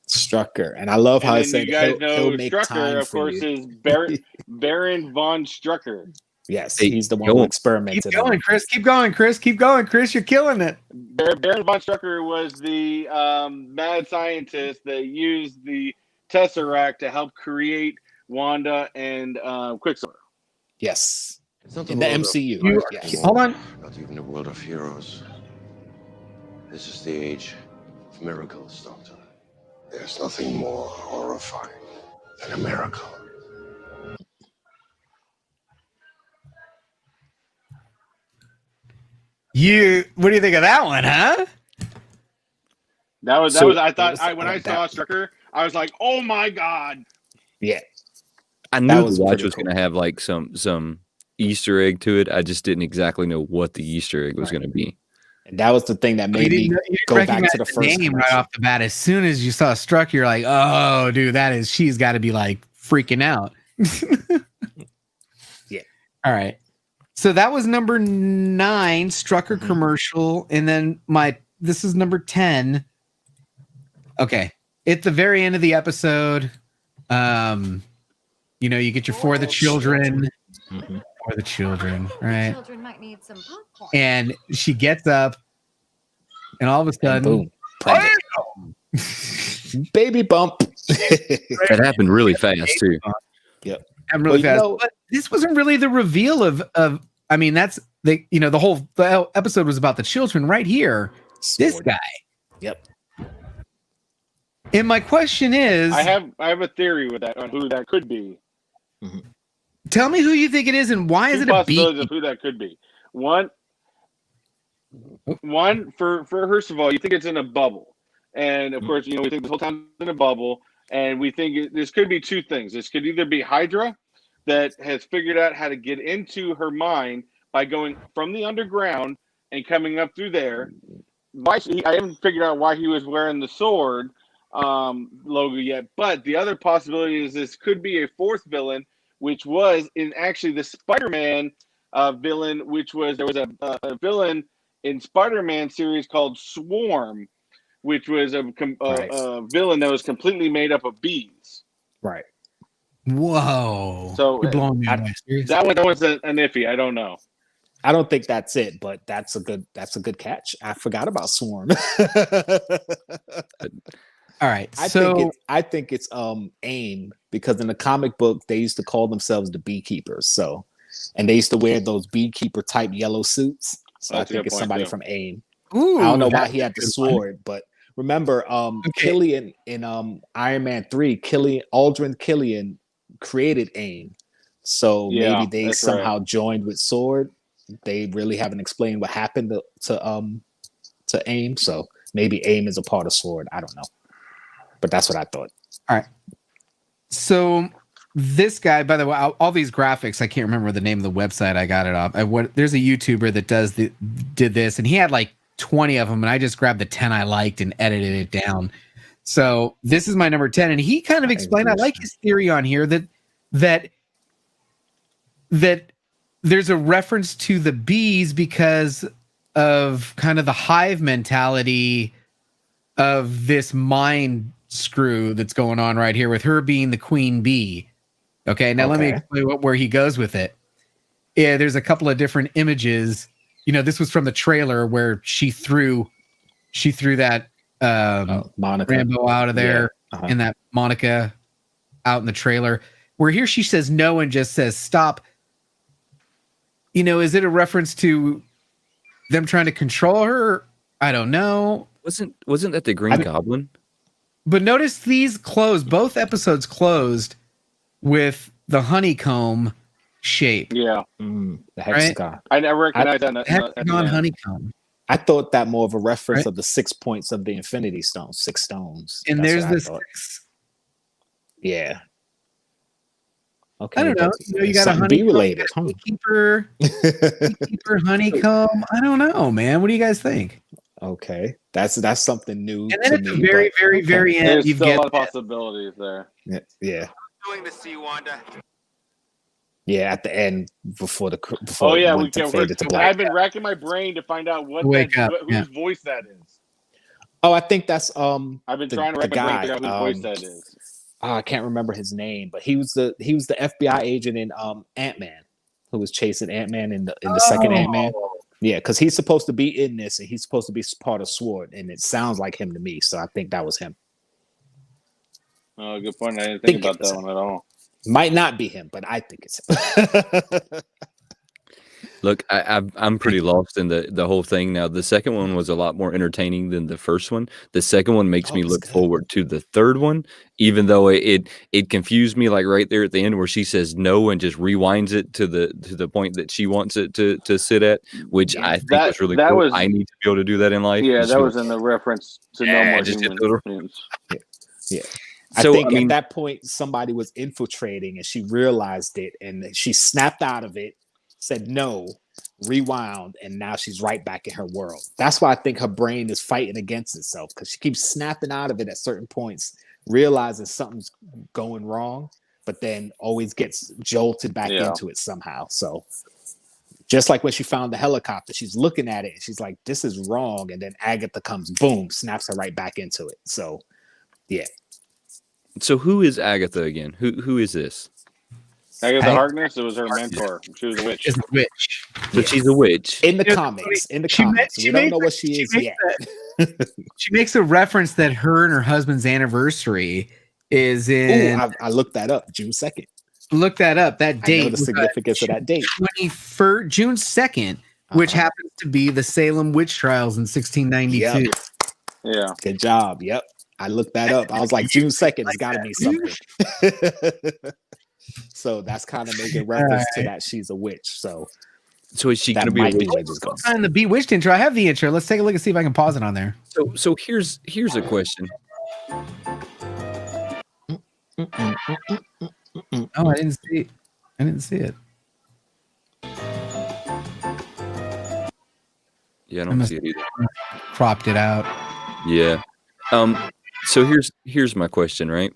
Speaker 2: Strucker. And I love how
Speaker 4: And
Speaker 2: it
Speaker 4: then
Speaker 2: said
Speaker 4: you guys
Speaker 2: he'll
Speaker 4: know
Speaker 2: make
Speaker 4: Strucker,
Speaker 2: time
Speaker 4: of
Speaker 2: for
Speaker 4: course,
Speaker 2: you.
Speaker 4: is Baron von Strucker.
Speaker 2: Yes,
Speaker 3: Hey,
Speaker 2: he's the one who experimented.
Speaker 1: Keep going, Chris. Keep going, Chris. Keep going, Chris. You're killing it.
Speaker 4: Baron von Strucker was the mad scientist that used the Tesseract to help create Wanda and Quicksilver.
Speaker 2: Yes.
Speaker 5: It's not
Speaker 2: In the
Speaker 5: world
Speaker 2: MCU.
Speaker 5: of
Speaker 2: Yes.
Speaker 1: Hold on.
Speaker 5: Not even the world of heroes. This is the age of miracles, Doctor. There's nothing more horrifying than a miracle.
Speaker 1: What do you think of that one, huh?
Speaker 4: That was I thought when I saw
Speaker 2: that.
Speaker 4: Strucker, I was like, oh my god.
Speaker 2: Yeah.
Speaker 3: I knew
Speaker 2: That
Speaker 3: the
Speaker 2: was
Speaker 3: watch
Speaker 2: pretty
Speaker 3: was
Speaker 2: cool.
Speaker 3: going to have like some Easter egg to it. I just didn't exactly know what the Easter egg was going to be.
Speaker 2: And that was the thing that made me
Speaker 1: You
Speaker 2: go
Speaker 1: didn't
Speaker 2: back to the
Speaker 1: recognize
Speaker 2: first
Speaker 1: name right
Speaker 2: commercial.
Speaker 1: off the bat. As soon as you saw Struck, you're like, oh, dude, she's got to be like freaking out.
Speaker 2: Yeah.
Speaker 1: All right. So that was number 9, Strucker commercial. And then this is number 10. Okay. At the very end of the episode, you get your For the Children. For the Children, right?
Speaker 6: Children might need some popcorn.
Speaker 1: And she gets up, and all of a
Speaker 2: And
Speaker 1: sudden,
Speaker 2: boom. Pregnant. Baby bump.
Speaker 3: That happened really fast too.
Speaker 2: Yep.
Speaker 1: I'm really
Speaker 2: Well,
Speaker 1: fast. But this wasn't really the reveal of. I mean, that's the whole episode was about the children right here. This
Speaker 2: Sword.
Speaker 1: guy.
Speaker 2: Yep.
Speaker 1: And my question is,
Speaker 4: I have a theory with that on who that could be.
Speaker 1: tell me who you think it is, and why is
Speaker 4: Two
Speaker 1: it a
Speaker 4: possibilities
Speaker 1: B?
Speaker 4: of who that could be. One, for first of all, you think it's in a bubble, and of course, we think this whole time it's in a bubble, and we think this could be two things. This could either be Hydra, that has figured out how to get into her mind by going from the underground and coming up through there. I haven't figured out why he was wearing the sword logo yet, but the other possibility is this could be a fourth villain, which was in actually the Spider-Man villain, there was a villain in Spider-Man series called Swarm, which was a villain that was completely made up of bees.
Speaker 2: Right.
Speaker 1: Whoa!
Speaker 4: So
Speaker 1: you're blowing me away.
Speaker 4: that one's an iffy. I don't know.
Speaker 2: I don't think that's it, but that's a good catch. I forgot about Swarm.
Speaker 1: All right,
Speaker 2: I think it's AIM, because in the comic book they used to call themselves the Beekeepers. So, and they used to wear those beekeeper type yellow suits. So I think it's somebody from AIM.
Speaker 1: ooh,
Speaker 2: I don't know why
Speaker 1: that's
Speaker 2: he
Speaker 1: a
Speaker 2: had the
Speaker 1: good one.
Speaker 2: sword, but remember, Killian in Iron Man 3, Aldrin Killian created AIM. So maybe they somehow joined with Sword. They really haven't explained what happened to AIM. So maybe AIM is a part of Sword. I don't know. But that's what I thought.
Speaker 1: All right. So this guy, by the way, all these graphics, I can't remember the name of the website I got it off. There's a YouTuber that did this, and he had like 20 of them, and I just grabbed the 10 I liked and edited it down. So this is my number 10, and he kind of explained, I like his theory on here that there's a reference to the bees because of kind of the hive mentality of this mind screw that's going on right here with her being the queen bee. Okay, now let me explain where he goes with it. Yeah, there's a couple of different images. This was from the trailer where she threw that
Speaker 2: Monica
Speaker 1: Rambo out of there, and that Monica out in the trailer. Where here she says no and just says stop. Is it a reference to them trying to control her? I don't know.
Speaker 3: Wasn't that the Green Goblin?
Speaker 1: But notice these both episodes closed with the honeycomb shape.
Speaker 4: Yeah.
Speaker 2: The hexagon.
Speaker 1: Right?
Speaker 4: I never recognized that.
Speaker 1: Hexagon honeycomb.
Speaker 2: I thought that more of a reference of the 6 points of the Infinity Stones, 6 stones.
Speaker 1: And
Speaker 2: That's
Speaker 1: there's
Speaker 2: what I
Speaker 1: this.
Speaker 2: thought. Yeah. Okay.
Speaker 1: I don't know. You got a honeycomb,
Speaker 2: bee related.
Speaker 1: Beekeeper honeycomb. I don't know, man. What do you guys think?
Speaker 2: Okay, that's something new.
Speaker 1: And then at the very, very, very end,
Speaker 4: There's
Speaker 1: you
Speaker 4: still
Speaker 1: get
Speaker 4: a lot of possibilities there.
Speaker 2: Yeah.
Speaker 7: Going to see Wanda.
Speaker 2: Yeah, at the end before
Speaker 4: Oh yeah, we
Speaker 2: faded
Speaker 4: can.
Speaker 2: to black.
Speaker 4: I've been racking my brain to find out whose voice that is.
Speaker 2: Oh, I think that's
Speaker 4: I've been trying to rack my brain to figure out whose voice that is.
Speaker 2: I can't remember his name, but he was the FBI agent in Ant-Man, who was chasing Ant-Man in the second Ant-Man. Yeah, because he's supposed to be in this, and he's supposed to be part of SWORD, and it sounds like him to me. So I think that was him.
Speaker 4: Oh, good point. I didn't think about that one at all.
Speaker 2: Might not be him, but I think it's him.
Speaker 3: Look, I'm pretty lost in the whole thing now. The second one was a lot more entertaining than the first one. The second one makes me look forward to the third one, even though it confused me like right there at the end where she says no and just rewinds it to the point that she wants it to sit at, which I think was really cool. I need to be able to do that in life.
Speaker 4: Yeah, that was in the reference to No More Humans.
Speaker 2: Yeah. So, I think at that point somebody was infiltrating and she realized it and she snapped out of it, said no, rewound, and now she's right back in her world. That's why I think her brain is fighting against itself, because she keeps snapping out of it at certain points, realizes something's going wrong, but then always gets jolted back into it somehow. So just like when she found the helicopter, she's looking at it and she's like, this is wrong. And then Agatha comes, boom, snaps her right back into it. So yeah.
Speaker 3: So who is Agatha again? Who is this?
Speaker 4: Agatha Harkness. It was her mentor. She was a witch.
Speaker 1: She's a witch.
Speaker 3: But she's a witch
Speaker 2: in the comics. We don't know what she is yet.
Speaker 1: She makes a reference that her and her husband's anniversary is in.
Speaker 2: Ooh, I looked that up. June 2nd.
Speaker 1: Look that up. That date.
Speaker 2: I know the significance of that date.
Speaker 1: June 2nd, which happens to be the Salem witch trials in 1692.
Speaker 2: Yep.
Speaker 4: Yeah.
Speaker 2: Good job. Yep. I looked that up. I was like, June 2nd has got to be something. So that's kind of making reference to that she's a witch. So
Speaker 3: is she going to be a witch?
Speaker 1: And the Bewitched intro. I have the intro. Let's take a look and see if I can pause it on there.
Speaker 3: So here's a question.
Speaker 1: Oh, I didn't see it.
Speaker 3: Yeah, I don't see it either.
Speaker 1: Cropped it out.
Speaker 3: Yeah. So here's my question, right?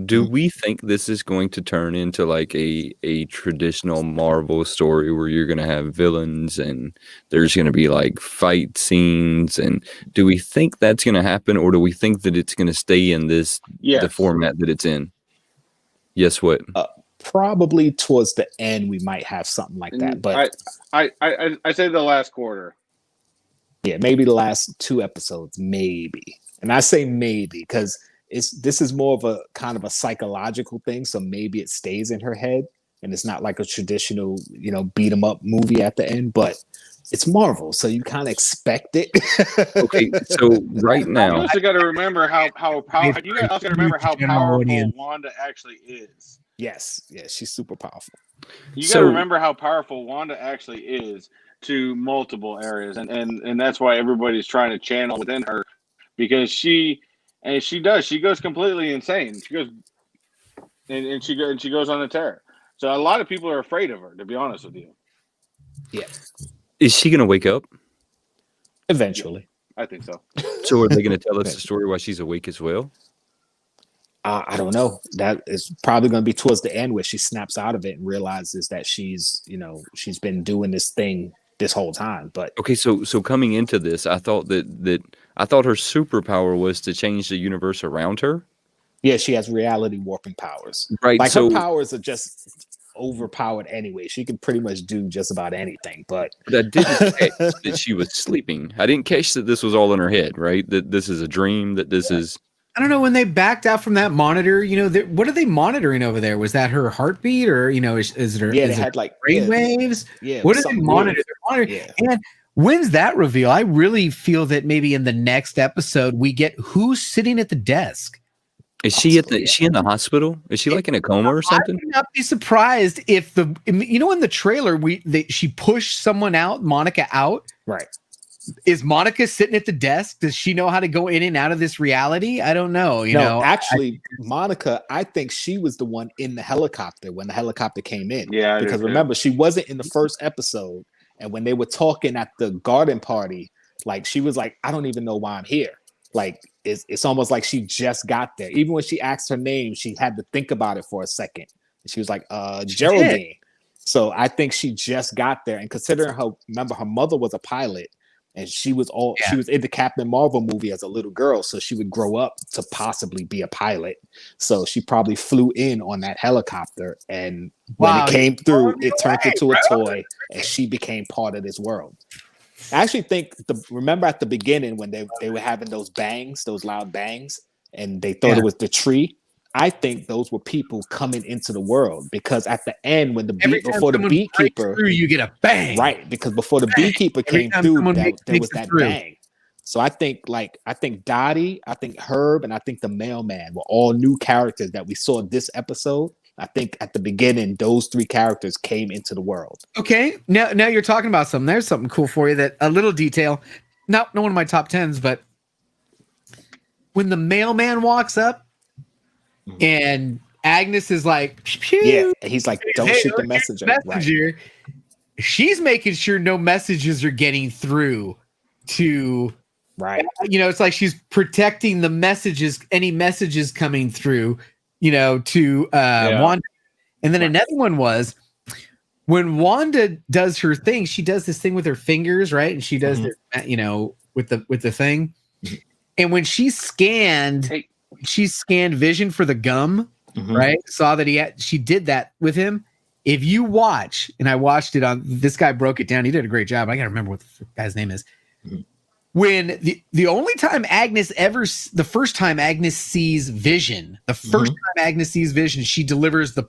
Speaker 3: Do we think this is going to turn into like a traditional Marvel story where you're going to have villains and there's going to be like fight scenes? And do we think that's going to happen, or do we think that it's going to stay in the format that it's in? Yes, what?
Speaker 2: Probably towards the end we might have something like that. But
Speaker 4: I say the last quarter.
Speaker 2: Yeah, maybe the last 2 episodes, maybe. And I say maybe because this is more of a kind of a psychological thing, so maybe it stays in her head and it's not like a traditional, beat 'em up movie at the end, but it's Marvel, so you kind of expect it.
Speaker 3: Okay, so right now,
Speaker 4: you also got to remember how powerful Wanda actually is.
Speaker 2: Yes, she's super powerful.
Speaker 4: You got to remember how powerful Wanda actually is to multiple areas, and that's why everybody's trying to channel within her, because she goes completely insane. She goes and she goes on a tear. So a lot of people are afraid of her, to be honest with you.
Speaker 2: Yeah.
Speaker 3: Is she gonna wake up
Speaker 2: eventually?
Speaker 4: I think so.
Speaker 3: So are they gonna tell us the story while she's awake as well?
Speaker 2: I don't know. That is probably going to be towards the end where she snaps out of it and realizes that she's been doing this thing this whole time. But
Speaker 3: okay, so coming into this, I thought that her superpower was to change the universe around her.
Speaker 2: Yeah, she has reality warping powers.
Speaker 3: Right.
Speaker 2: Like her powers are just overpowered anyway. She can pretty much do just about anything. But
Speaker 3: I didn't catch that she was sleeping. I didn't catch that this was all in her head, right? That this is a dream, that this is...
Speaker 1: I don't know, when they backed out from that monitor, what are they monitoring over there? Was that her heartbeat, or is there?
Speaker 2: Yeah, they had like
Speaker 1: brain waves.
Speaker 2: Yeah,
Speaker 1: what did they monitor? And when's that reveal? I really feel that maybe in the next episode we get who's sitting at the desk.
Speaker 3: Is she she in the hospital? Is she like in a coma or something?
Speaker 1: I would not be surprised if in the trailer she pushed someone out, Monica out.
Speaker 2: Right.
Speaker 1: Is Monica sitting at the desk? Does she know how to go in and out of this reality? I don't know.
Speaker 2: Actually, Monica, I think she was the one in the helicopter when the helicopter came in.
Speaker 4: Yeah,
Speaker 2: because remember, she wasn't in the first episode, and when they were talking at the garden party, like she was like, "I don't even know why I'm here." Like it's almost like she just got there. Even when she asked her name, she had to think about it for a second. She was like, "Geraldine." So I think she just got there, and considering her mother was a pilot, and she was in the Captain Marvel movie as a little girl, so she would grow up to possibly be a pilot. So she probably flew in on that helicopter, and when it came through, it turned into a toy, and she became part of this world. I actually think remember at the beginning when they were having those loud bangs, and they thought it was the tree. I think those were people coming into the world, because at the end, when before the beekeeper,
Speaker 1: through, you get a bang,
Speaker 2: right? Because before the beekeeper came through, there was that bang. So I think Dottie, I think Herb, and I think the mailman were all new characters that we saw this episode. I think at the beginning, those three characters came into the world.
Speaker 1: Okay, now you're talking about something. There's something cool for you. That a little detail, not one of my top 10s, but when the mailman walks up. And Agnes is like,
Speaker 2: yeah, he's like, don't shoot the messenger.
Speaker 1: Right. She's making sure no messages are getting through to,
Speaker 2: right.
Speaker 1: It's like she's protecting the messages, any messages coming through, to Wanda. And then another one was when Wanda does her thing, she does this thing with her fingers, right? And she does this, with the thing. And when she scanned. She scanned Vision for the gum, right? Saw that she did that with him. If you watch, and I watched it on, this guy broke it down. He did a great job. I got to remember what the guy's name is. When the only time the first time Agnes sees Vision, she delivers the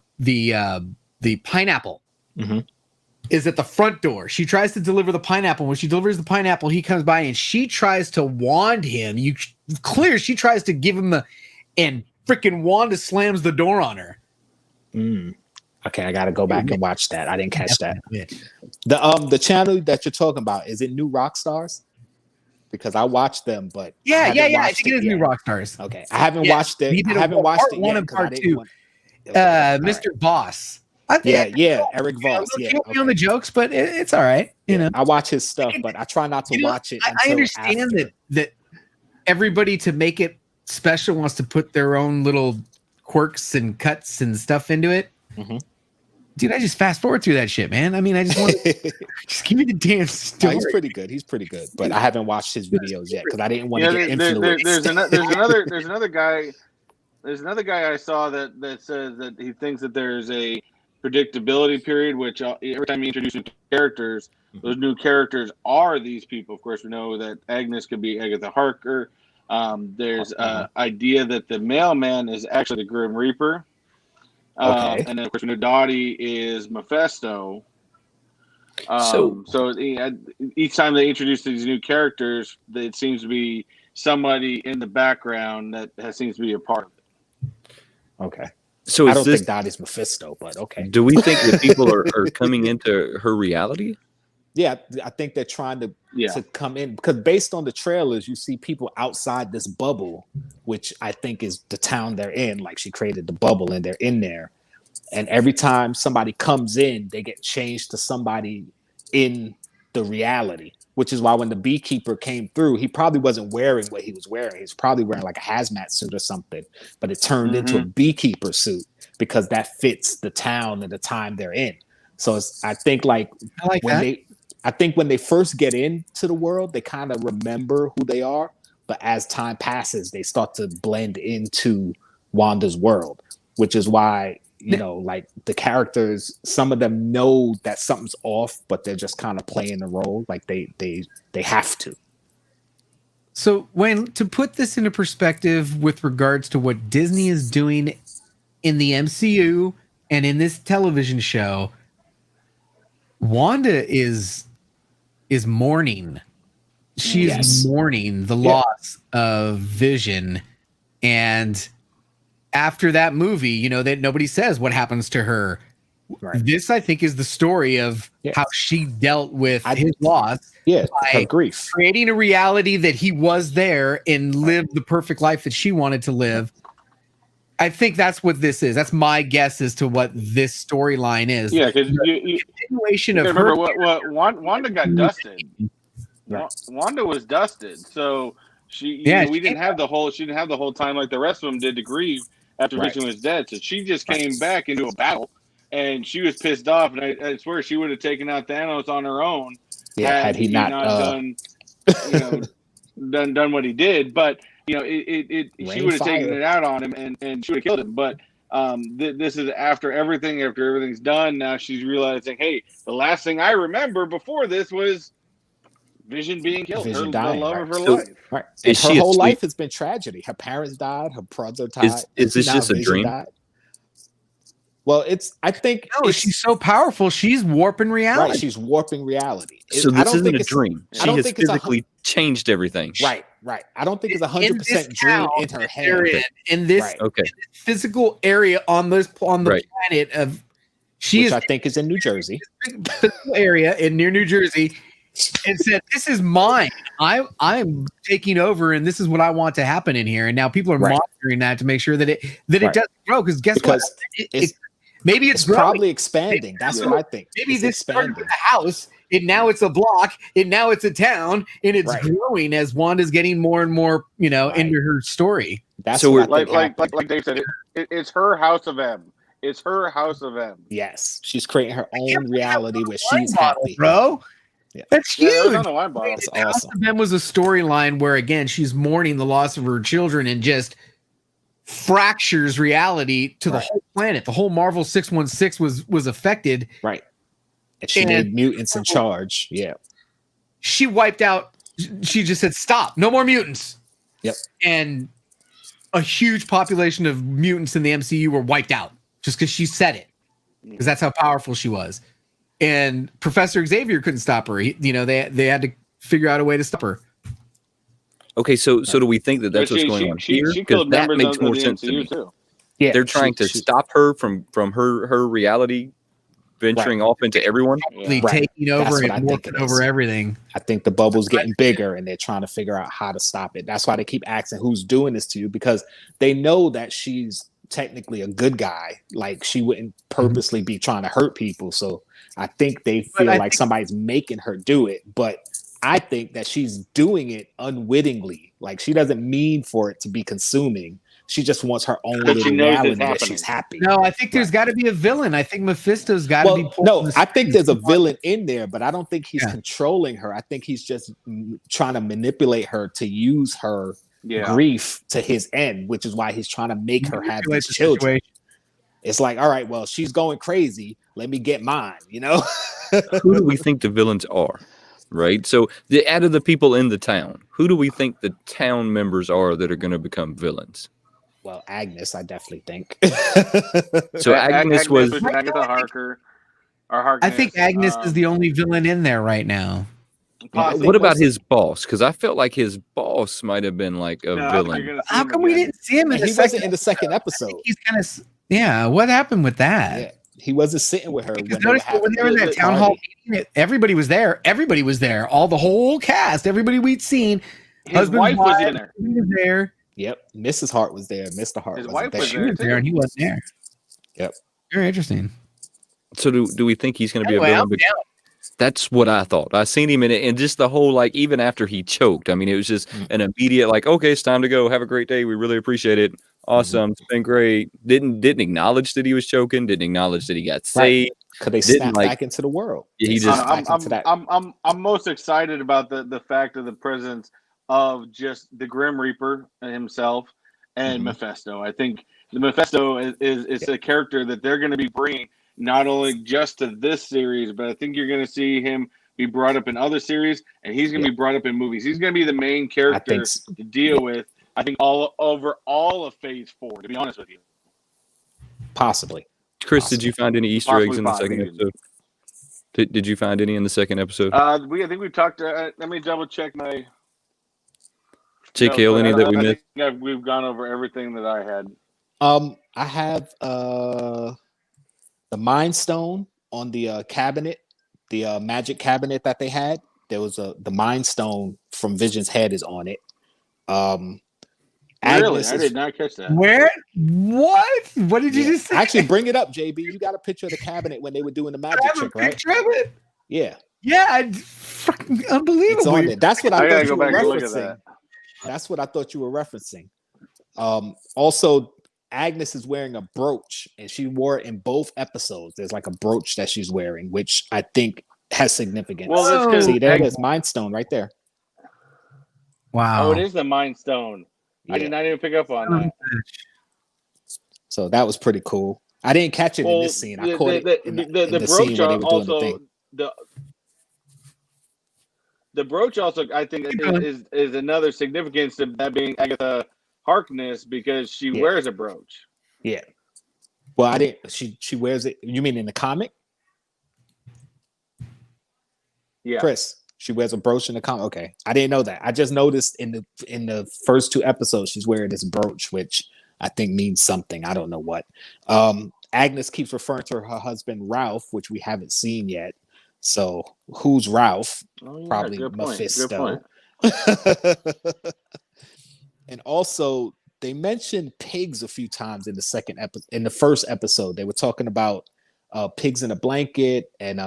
Speaker 1: pineapple. Is at the front door. She tries to deliver the pineapple. When she delivers the pineapple, he comes by and she tries to wand him. She tries to give him and freaking Wanda slams the door on her.
Speaker 2: Okay, I gotta go back and watch that. I didn't catch that. The channel that you're talking about, is it New Rock Stars? Because I watched them, but
Speaker 1: I think it is New Rock Stars.
Speaker 2: Okay, I haven't watched it. I haven't watched it yet.
Speaker 1: Part 2. Mr. Boss.
Speaker 2: Eric Voss.
Speaker 1: On the jokes, but it's all right.
Speaker 2: I watch his stuff, but I try not to watch it.
Speaker 1: I understand that everybody, to make it special, wants to put their own little quirks and cuts and stuff into it. Dude, I just fast forward through that shit, man. I mean, I just want to just give me the damn story.
Speaker 2: He's pretty good, but I haven't watched his videos yet because I didn't want to get influenced.
Speaker 4: There's another guy. There's another guy I saw that says that he thinks that there's a predictability period, which every time you introduce new characters, those new characters are these people. Of course, we know that Agnes could be Agatha Harker. There's idea that the mailman is actually the Grim Reaper. And then, of course, we know Dottie is Mephisto. So each time they introduce these new characters, it seems to be somebody in the background that seems to be a part of it.
Speaker 2: Okay.
Speaker 3: So
Speaker 2: I don't think Dottie's Mephisto, but okay.
Speaker 3: Do we think that people are coming into her reality?
Speaker 2: Yeah, I think they're trying to come in, because based on the trailers, you see people outside this bubble, which I think is the town they're in. Like, she created the bubble and they're in there. And every time somebody comes in, they get changed to somebody in the reality, which is why when the beekeeper came through, he probably wasn't wearing what he was wearing. He's probably wearing like a hazmat suit or something, but it turned into a beekeeper suit because that fits the town and the time they're in. So I think when they first get into the world, they kind of remember who they are, but as time passes, they start to blend into Wanda's world, which is why, like the characters, some of them know that something's off, but they're just kind of playing the role, like they have to.
Speaker 1: So to put this into perspective with regards to what Disney is doing in the MCU and in this television show, Wanda is mourning. She's mourning the loss of Vision. And after that movie, that nobody says what happens to her. Right. This, I think, is the story of how she dealt with his loss.
Speaker 2: Yeah, her grief.
Speaker 1: Creating a reality that he was there and lived the perfect life that she wanted to live. I think that's what this is. That's my guess as to what this storyline is.
Speaker 4: Yeah, because
Speaker 1: continuation of
Speaker 4: remember what Wanda got dusted. Right. Wanda was dusted, so she didn't have the whole time like the rest of them did to grieve after Vision was dead. So she just came back into a battle and she was pissed off. And I swear she would have taken out Thanos on her own.
Speaker 2: Yeah, had he not
Speaker 4: done, done what he did. But she would have taken it out on him, and she would have killed him. But this is after everything's done. Now she's realizing, hey, the last thing I remember before this was Vision being killed, the love of her life.
Speaker 2: Right. And her whole life has been tragedy. Her parents died, her brother died.
Speaker 3: Is this just a dream?
Speaker 2: Well, I think
Speaker 1: she's so powerful, she's warping reality.
Speaker 2: Right, she's warping reality.
Speaker 3: So this isn't a dream. She has physically changed everything.
Speaker 2: Right. I don't think it's 100% dream in her head.
Speaker 1: In this physical area on the planet of
Speaker 2: I think is in New Jersey.
Speaker 1: Physical area near New Jersey. And said, "This is mine. I'm taking over, and this is what I want to happen in here." And now people are monitoring that to make sure that it doesn't grow. Because guess what? Maybe it's
Speaker 2: probably expanding. That's what I think.
Speaker 1: Maybe this started with a house, and now it's a block, and now it's a town, and it's growing as Wanda's getting more and more, into her story.
Speaker 4: That's so like Dave said, it's her House of M. It's her House of M.
Speaker 2: Yes, she's creating her own reality where she's happy,
Speaker 1: bro. Yeah. That's huge.
Speaker 2: That's awesome.
Speaker 1: House of M was a storyline where, again, she's mourning the loss of her children and just fractures reality to the whole planet. The whole Marvel 616 was affected.
Speaker 2: Right. And she made mutants in charge. Yeah.
Speaker 1: She wiped out. She just said, "Stop! No more mutants."
Speaker 2: Yep.
Speaker 1: And a huge population of mutants in the MCU were wiped out just because she said it, because that's how powerful she was. And Professor Xavier couldn't stop her. They had to figure out a way to stop her.
Speaker 3: Okay, so do we think that's what's going on here? Because that makes more sense to me. Too. Yeah, they're trying to stop her from her reality venturing off into everyone,
Speaker 1: taking over and working over everything.
Speaker 2: I think the bubble's getting bigger, and they're trying to figure out how to stop it. That's why they keep asking who's doing this to you, because they know that she's technically a good guy. Like, she wouldn't purposely be trying to hurt people. So I think they feel like somebody's making her do it, but I think that she's doing it unwittingly. Like, she doesn't mean for it to be consuming. She just wants her own little reality where she's happy.
Speaker 1: No, I think there's got to be a villain. I think Mephisto's got to be.
Speaker 2: No, I think there's a villain in there, but I don't think he's controlling her. I think he's just trying to manipulate her to use her grief to his end, which is why he's trying to make her have these children. It's like, all right, well, she's going crazy. Let me get mine,
Speaker 3: Who do we think the villains are? Right? So out of the people in the town, who do we think the town members are that are going to become villains?
Speaker 2: Well, Agnes, I definitely think.
Speaker 3: So Agnes was
Speaker 4: Agatha Harker.
Speaker 1: I think Agnes is the only villain in there right now.
Speaker 3: What about his boss? Because I felt like his boss might have been like a villain.
Speaker 1: How come we didn't see him in
Speaker 2: he wasn't in the second episode?
Speaker 1: He's kind of what happened with that?
Speaker 2: Yeah. He wasn't sitting with her.
Speaker 1: When they were in that town hall meeting, everybody was there. Everybody was there. The whole cast, everybody we'd seen.
Speaker 4: His wife was in there.
Speaker 1: He was there.
Speaker 2: Yep. Mrs. Hart was there. Mr. Hart
Speaker 4: His
Speaker 2: wasn't
Speaker 4: wife was
Speaker 1: there. There and he wasn't there.
Speaker 2: Yep.
Speaker 1: Very interesting.
Speaker 3: So do we think he's going to be a villain? That's what I thought. I seen him in it, and just the whole, like, even after he choked, I mean, it was just an immediate, like, okay, it's time to go. Have a great day. We really appreciate it. Awesome. It's been great. Didn't acknowledge that he was choking. Didn't acknowledge that he got saved.
Speaker 2: Because they snapped back into the world.
Speaker 3: Yeah, he just.
Speaker 4: I'm most excited about the fact of the presence of just the Grim Reaper himself and Mephisto. I think the Mephisto is a character that they're going to be bringing not only just to this series, but I think you're going to see him be brought up in other series, and he's going to be brought up in movies. He's going to be the main character to deal with. I think all of Phase 4, to be honest with you.
Speaker 2: Possibly.
Speaker 3: Chris, did you find any Easter eggs in the second episode? Did you find any in the second episode?
Speaker 4: I think we talked. Let me double check my.
Speaker 3: JKL, any that we missed?
Speaker 4: We've gone over everything that I had.
Speaker 2: I have the Mind Stone on the cabinet, the magic cabinet that they had. There was the Mind Stone from Vision's head is on it.
Speaker 4: Really? I did not catch that.
Speaker 1: Where? What? What did you just say?
Speaker 2: Actually, bring it up, JB. You got a picture of the cabinet when they were doing the magic trick, right?
Speaker 1: Picture of it?
Speaker 2: Yeah.
Speaker 1: Yeah, fucking unbelievable.
Speaker 2: It's on there. That's what I thought you were referencing.
Speaker 4: That.
Speaker 2: That's what I thought you were referencing. Also, Agnes is wearing a brooch, and she wore it in both episodes. There's like a brooch that she's wearing, which I think has significance.
Speaker 4: Well, that's because
Speaker 2: see, there it is, Mind Stone right there.
Speaker 1: Wow.
Speaker 4: Oh, it is the Mind Stone. Yeah. I did not even pick up on that.
Speaker 2: So that was pretty cool. I didn't catch it in this scene. I caught it in the scene where they were doing the thing.
Speaker 4: The brooch also, I think, is another significance of that being Agatha Harkness because she wears a brooch.
Speaker 2: Yeah. Well, I didn't. She wears it. You mean in the comic?
Speaker 4: Yeah.
Speaker 2: Chris, she wears a brooch in the comic. Okay, I didn't know that. I just noticed in the first 2 episodes she's wearing this brooch, which I think means something. I don't know what. Agnes keeps referring to her husband Ralph, which we haven't seen yet. So who's Ralph?
Speaker 4: Oh, yeah,
Speaker 2: probably Mephisto. And also, they mentioned pigs a few times in the first episode. They were talking about pigs in a blanket and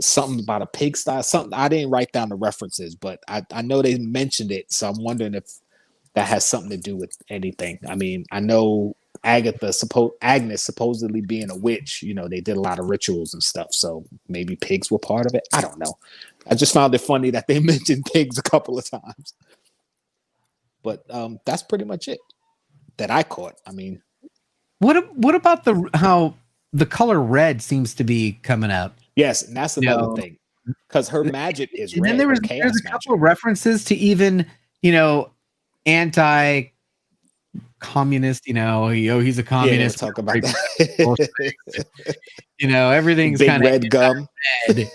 Speaker 2: something about a pigsty. Something I didn't write down the references, but I know they mentioned it. So I'm wondering if that has something to do with anything. I mean, I know Agnes supposedly being a witch. You know, they did a lot of rituals and stuff. So maybe pigs were part of it. I don't know. I just found it funny that they mentioned pigs a couple of times. But that's pretty much it that I caught. I mean,
Speaker 1: what about how the color red seems to be coming up?
Speaker 2: Yes, and that's another thing because her magic is red.
Speaker 1: And then there's a couple of references to even anti-communist. He's a communist.
Speaker 2: Talk about that.
Speaker 1: Everything's kind of
Speaker 2: red gum.
Speaker 1: Red.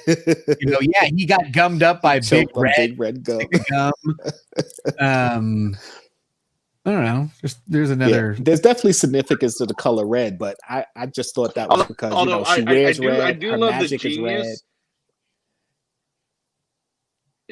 Speaker 1: He got gummed up by big
Speaker 2: red gum.
Speaker 1: I don't know. There's another.
Speaker 2: There's definitely significance to the color red, but I just thought that was because she wears red.
Speaker 4: I do
Speaker 2: her
Speaker 4: love
Speaker 2: magic
Speaker 4: the genius.
Speaker 2: is red.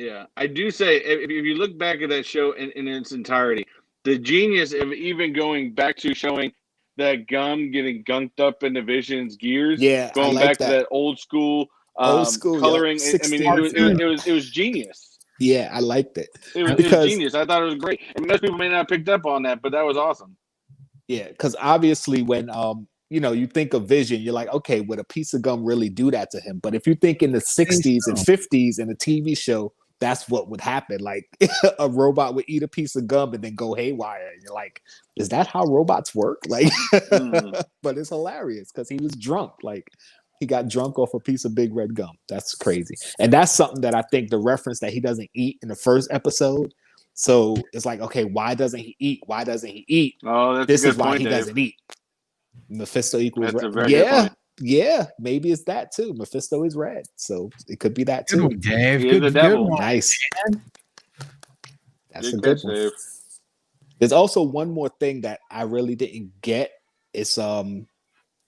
Speaker 4: Yeah, I do say if you look back at that show in its entirety, the genius of even going back to showing that gum getting gunked up into Vision's gears.
Speaker 2: Yeah,
Speaker 4: going back to that old school coloring. I mean, it was genius.
Speaker 2: Yeah, I liked it.
Speaker 4: It was genius. I thought it was great. And most people may not have picked up on that, but that was awesome.
Speaker 2: Yeah, because obviously when you think of Vision, you're like, okay, would a piece of gum really do that to him? But if you think in the 60s and 50s in a TV show, that's what would happen. Like a robot would eat a piece of gum and then go haywire. And you're like, is that how robots work? Like, but it's hilarious because he was drunk. Like, he got drunk off a piece of big red gum. That's crazy. And that's something that I think the reference that he doesn't eat in the first episode. So it's like, okay, why doesn't he eat? Why doesn't he eat?
Speaker 4: Oh, that's
Speaker 2: this
Speaker 4: a good
Speaker 2: is why
Speaker 4: point,
Speaker 2: he
Speaker 4: Dave.
Speaker 2: doesn't eat. Mephisto equals
Speaker 4: that's
Speaker 2: red.
Speaker 4: A very good point.
Speaker 2: Yeah, maybe it's that too. Mephisto is red, so it could be that too.
Speaker 1: Good one, Dave.
Speaker 4: He is the devil.
Speaker 2: Nice. That's
Speaker 4: Good
Speaker 2: a good
Speaker 4: catch,
Speaker 2: one.
Speaker 4: Dave.
Speaker 2: There's also one more thing that I really didn't get. It's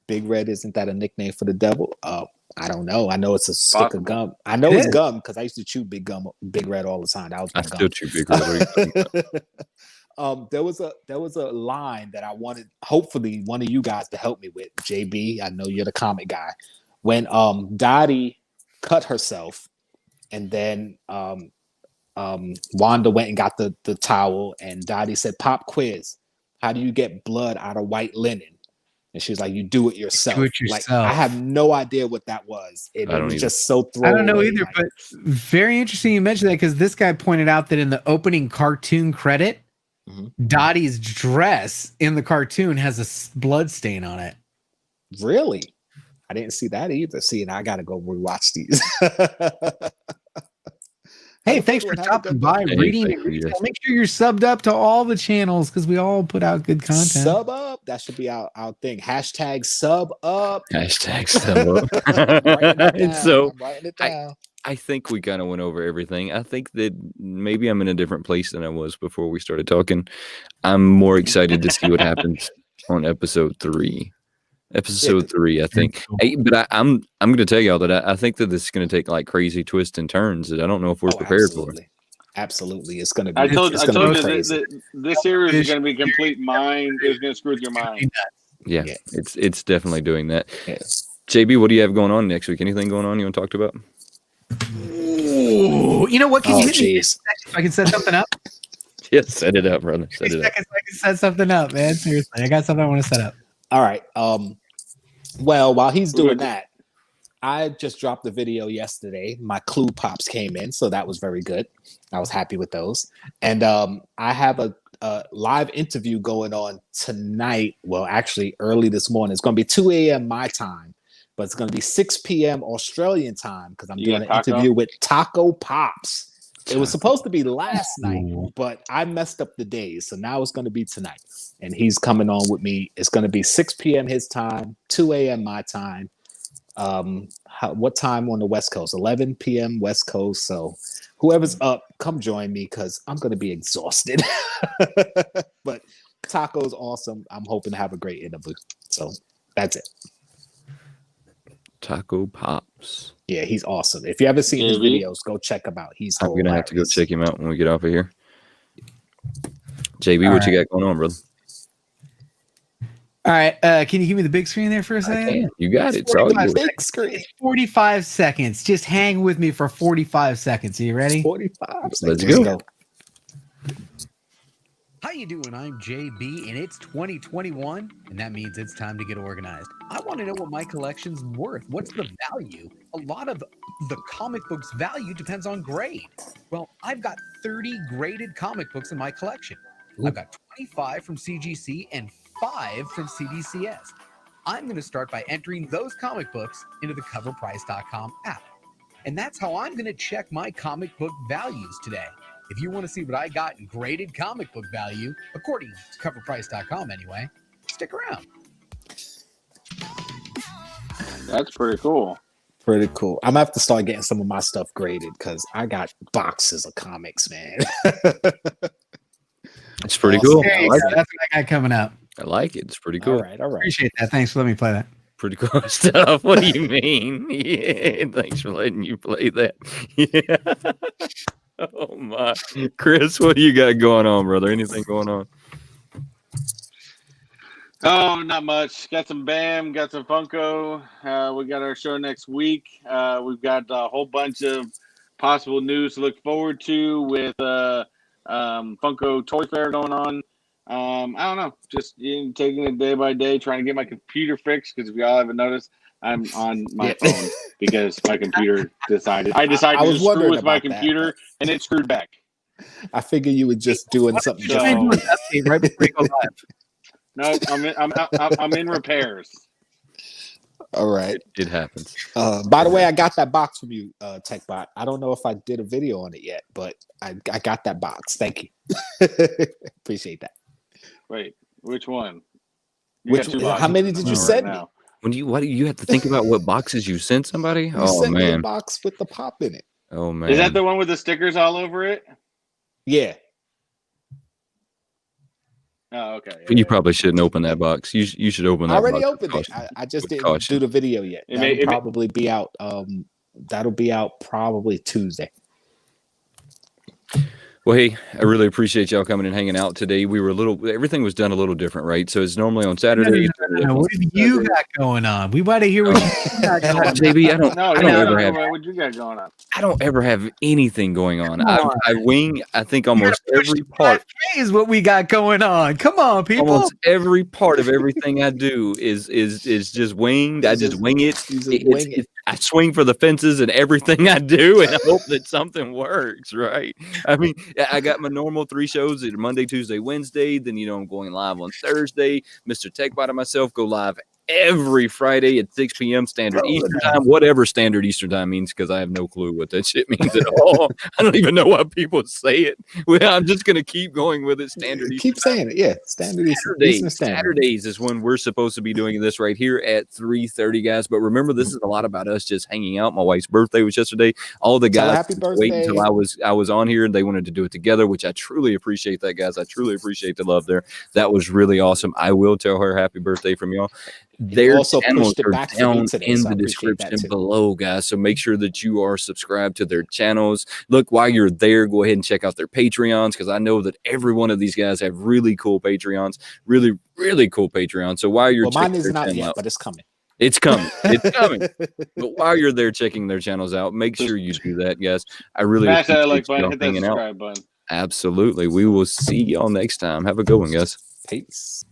Speaker 2: Big Red. Isn't that a nickname for the devil? I don't know. I know it's a stick of gum. I know it's gum because I used to chew Big Red all the time. That was my gum.
Speaker 3: Still chew Big Red.
Speaker 2: There was a line that I wanted, hopefully one of you guys to help me with. JB, I know you're the comic guy. When Dottie cut herself, and then Wanda went and got the towel, and Dottie said, "Pop quiz. How do you get blood out of white linen?" And she's like, "You do it yourself." Like, I have no idea what that was. It was just so throwaway.
Speaker 1: I don't know either, but very interesting you mentioned that because this guy pointed out that in the opening cartoon credit, Dottie's dress in the cartoon has a blood stain on it.
Speaker 2: Really? I didn't see that either. See, and I got to go rewatch these.
Speaker 1: Hey, thanks for stopping by, reading. Make sure you're subbed up to all the channels because we all put out good content.
Speaker 2: Sub up. That should be our thing. Hashtag sub up.
Speaker 3: Hashtag sub up. So I'm writing it down. I think we kind of went over everything. I think that maybe I'm in a different place than I was before we started talking. I'm more excited to see what happens on episode 3. Episode 3, I think. But I'm going to tell y'all that I think that this is going to take like crazy twists and turns that I don't know if we're prepared for.
Speaker 2: Absolutely, it's going to be.
Speaker 4: I told you that this series is going to be complete mind. It's going to screw with your mind.
Speaker 3: Yeah, it's definitely doing that. Yes. JB, what do you have going on next week? Anything going on you want to talk about?
Speaker 1: Ooh, you know what? Can you hit me if I can set something up?
Speaker 3: Yeah, set it up, brother. Set it up.
Speaker 1: Seconds, I can set something up, man. Seriously, I got something I want to set up.
Speaker 2: All right. Well, while he's doing that, I just dropped the video yesterday. My Clue Pops came in, so that was very good. I was happy with those. And I have a live interview going on tonight. Well, actually, early this morning. It's going to be 2 a.m. my time, but it's going to be 6 p.m. Australian time because I'm doing an interview with Taco Pops. It was supposed to be last night, but I messed up the days, so now it's going to be tonight. And he's coming on with me. It's going to be 6 p.m. his time, 2 a.m. my time. What time on the West Coast? 11 p.m. West Coast. So whoever's up, come join me because I'm going to be exhausted. But Taco's awesome. I'm hoping to have a great interview. So that's it.
Speaker 3: Taco Pops.
Speaker 2: Yeah, he's awesome. If you haven't seen his videos, go check him out. He's
Speaker 3: I'm gonna have to go check him out when we get off of here. JB, what you got going on, brother?
Speaker 1: All right, can you give me the big screen there for a second?
Speaker 3: You got it. It's all yours.
Speaker 2: Big screen.
Speaker 1: 45 seconds. Just hang with me for 45 seconds. Are you ready?
Speaker 2: 45 seconds.
Speaker 3: Let's go.
Speaker 1: How you doing? I'm JB, and it's 2021, and that means it's time to get organized. I want to know what my collection's worth. What's the value? A lot of the comic books' value depends on grade. Well, I've got 30 graded comic books in my collection. I've got 25 from CGC and 5 from CDCS. I'm going to start by entering those comic books into the coverprice.com app. And that's how I'm going to check my comic book values today. If you want to see what I got in graded comic book value, according to coverprice.com anyway, stick around.
Speaker 4: That's pretty cool.
Speaker 2: Pretty cool. I'm going to have to start getting some of my stuff graded because I got boxes of comics, man.
Speaker 3: It's pretty cool.
Speaker 1: That's what I got coming up.
Speaker 3: I like it. It's pretty cool.
Speaker 2: All right.
Speaker 1: Appreciate that. Thanks for letting me play that.
Speaker 3: Pretty cool stuff. What do you mean? Yeah, thanks for letting you play that. Yeah. Oh my, Chris, what do you got going on, brother? Anything going on?
Speaker 4: Oh, not much. Got some BAM, got some Funko. We got our show next week. We've got a whole bunch of possible news to look forward to with Funko Toy Fair going on. I don't know, just taking it day by day, trying to get my computer fixed because if y'all haven't noticed, I'm on my phone because my computer decided to screw with my computer and it screwed back.
Speaker 2: I figure you were just doing something.
Speaker 1: Right before you go live.
Speaker 4: No, I'm in repairs.
Speaker 2: All right,
Speaker 3: it happens.
Speaker 2: By the way, I got that box from you, TechBot. I don't know if I did a video on it yet, but I got that box. Thank you. Appreciate that.
Speaker 4: Wait, which one?
Speaker 2: How many did you send me?
Speaker 3: Why do you have to think about what boxes you sent somebody?
Speaker 2: You sent me a box with the pop in it.
Speaker 3: Oh man,
Speaker 4: is that the one with the stickers all over it?
Speaker 2: Yeah.
Speaker 4: Oh, okay.
Speaker 2: Yeah.
Speaker 3: You probably shouldn't open that box. You should open that.
Speaker 2: I already
Speaker 3: box
Speaker 2: opened it. I just didn't do the video yet. That'll probably be out. That'll be out probably Tuesday.
Speaker 3: Well, hey, I really appreciate y'all coming and hanging out today. Everything was done a little different, right? So it's normally on Saturday.
Speaker 1: No. What have you got going on? We want to hear what you got going on.
Speaker 3: JB, I don't ever have.
Speaker 4: What you got going on?
Speaker 3: I don't ever have anything going on. I wing. I think almost every part
Speaker 1: is what we got going on. Come on, people.
Speaker 3: Almost every part of everything I do is just winged. I just wing it. I swing for the fences and everything I do, and I hope that something works, right? I mean, I got my normal 3 shows either Monday, Tuesday, Wednesday. Then, I'm going live on Thursday. Mr. TechBot and myself go live every Friday at 6 p.m. Standard Eastern Time, whatever Standard Eastern Time means, because I have no clue what that shit means at all. I don't even know why people say it. Well, I'm just going to keep going with it. Standard Eastern
Speaker 2: Keep saying it. Yeah, Standard Eastern Standard.
Speaker 3: Saturdays is when we're supposed to be doing this right here at 3:30, guys. But remember, this is a lot about us just hanging out. My wife's birthday was yesterday. All the guys waited until I was on here, and they wanted to do it together, which I truly appreciate that, guys. I truly appreciate the love there. That was really awesome. I will tell her happy birthday from y'all. Their channels are down in the description below, guys. So make sure that you are subscribed to their channels. Look, while you're there, go ahead and check out their Patreons, because I know that every one of these guys have really cool Patreons, really, really cool Patreons. So while you're
Speaker 2: mine isn't out yet, but it's coming.
Speaker 3: It's coming. It's coming. But while you're there checking their channels out, make sure you do that, guys. I really
Speaker 4: smash that like button, hit that subscribe button.
Speaker 3: Absolutely. We will see y'all next time. Have a good one, guys.
Speaker 2: Peace.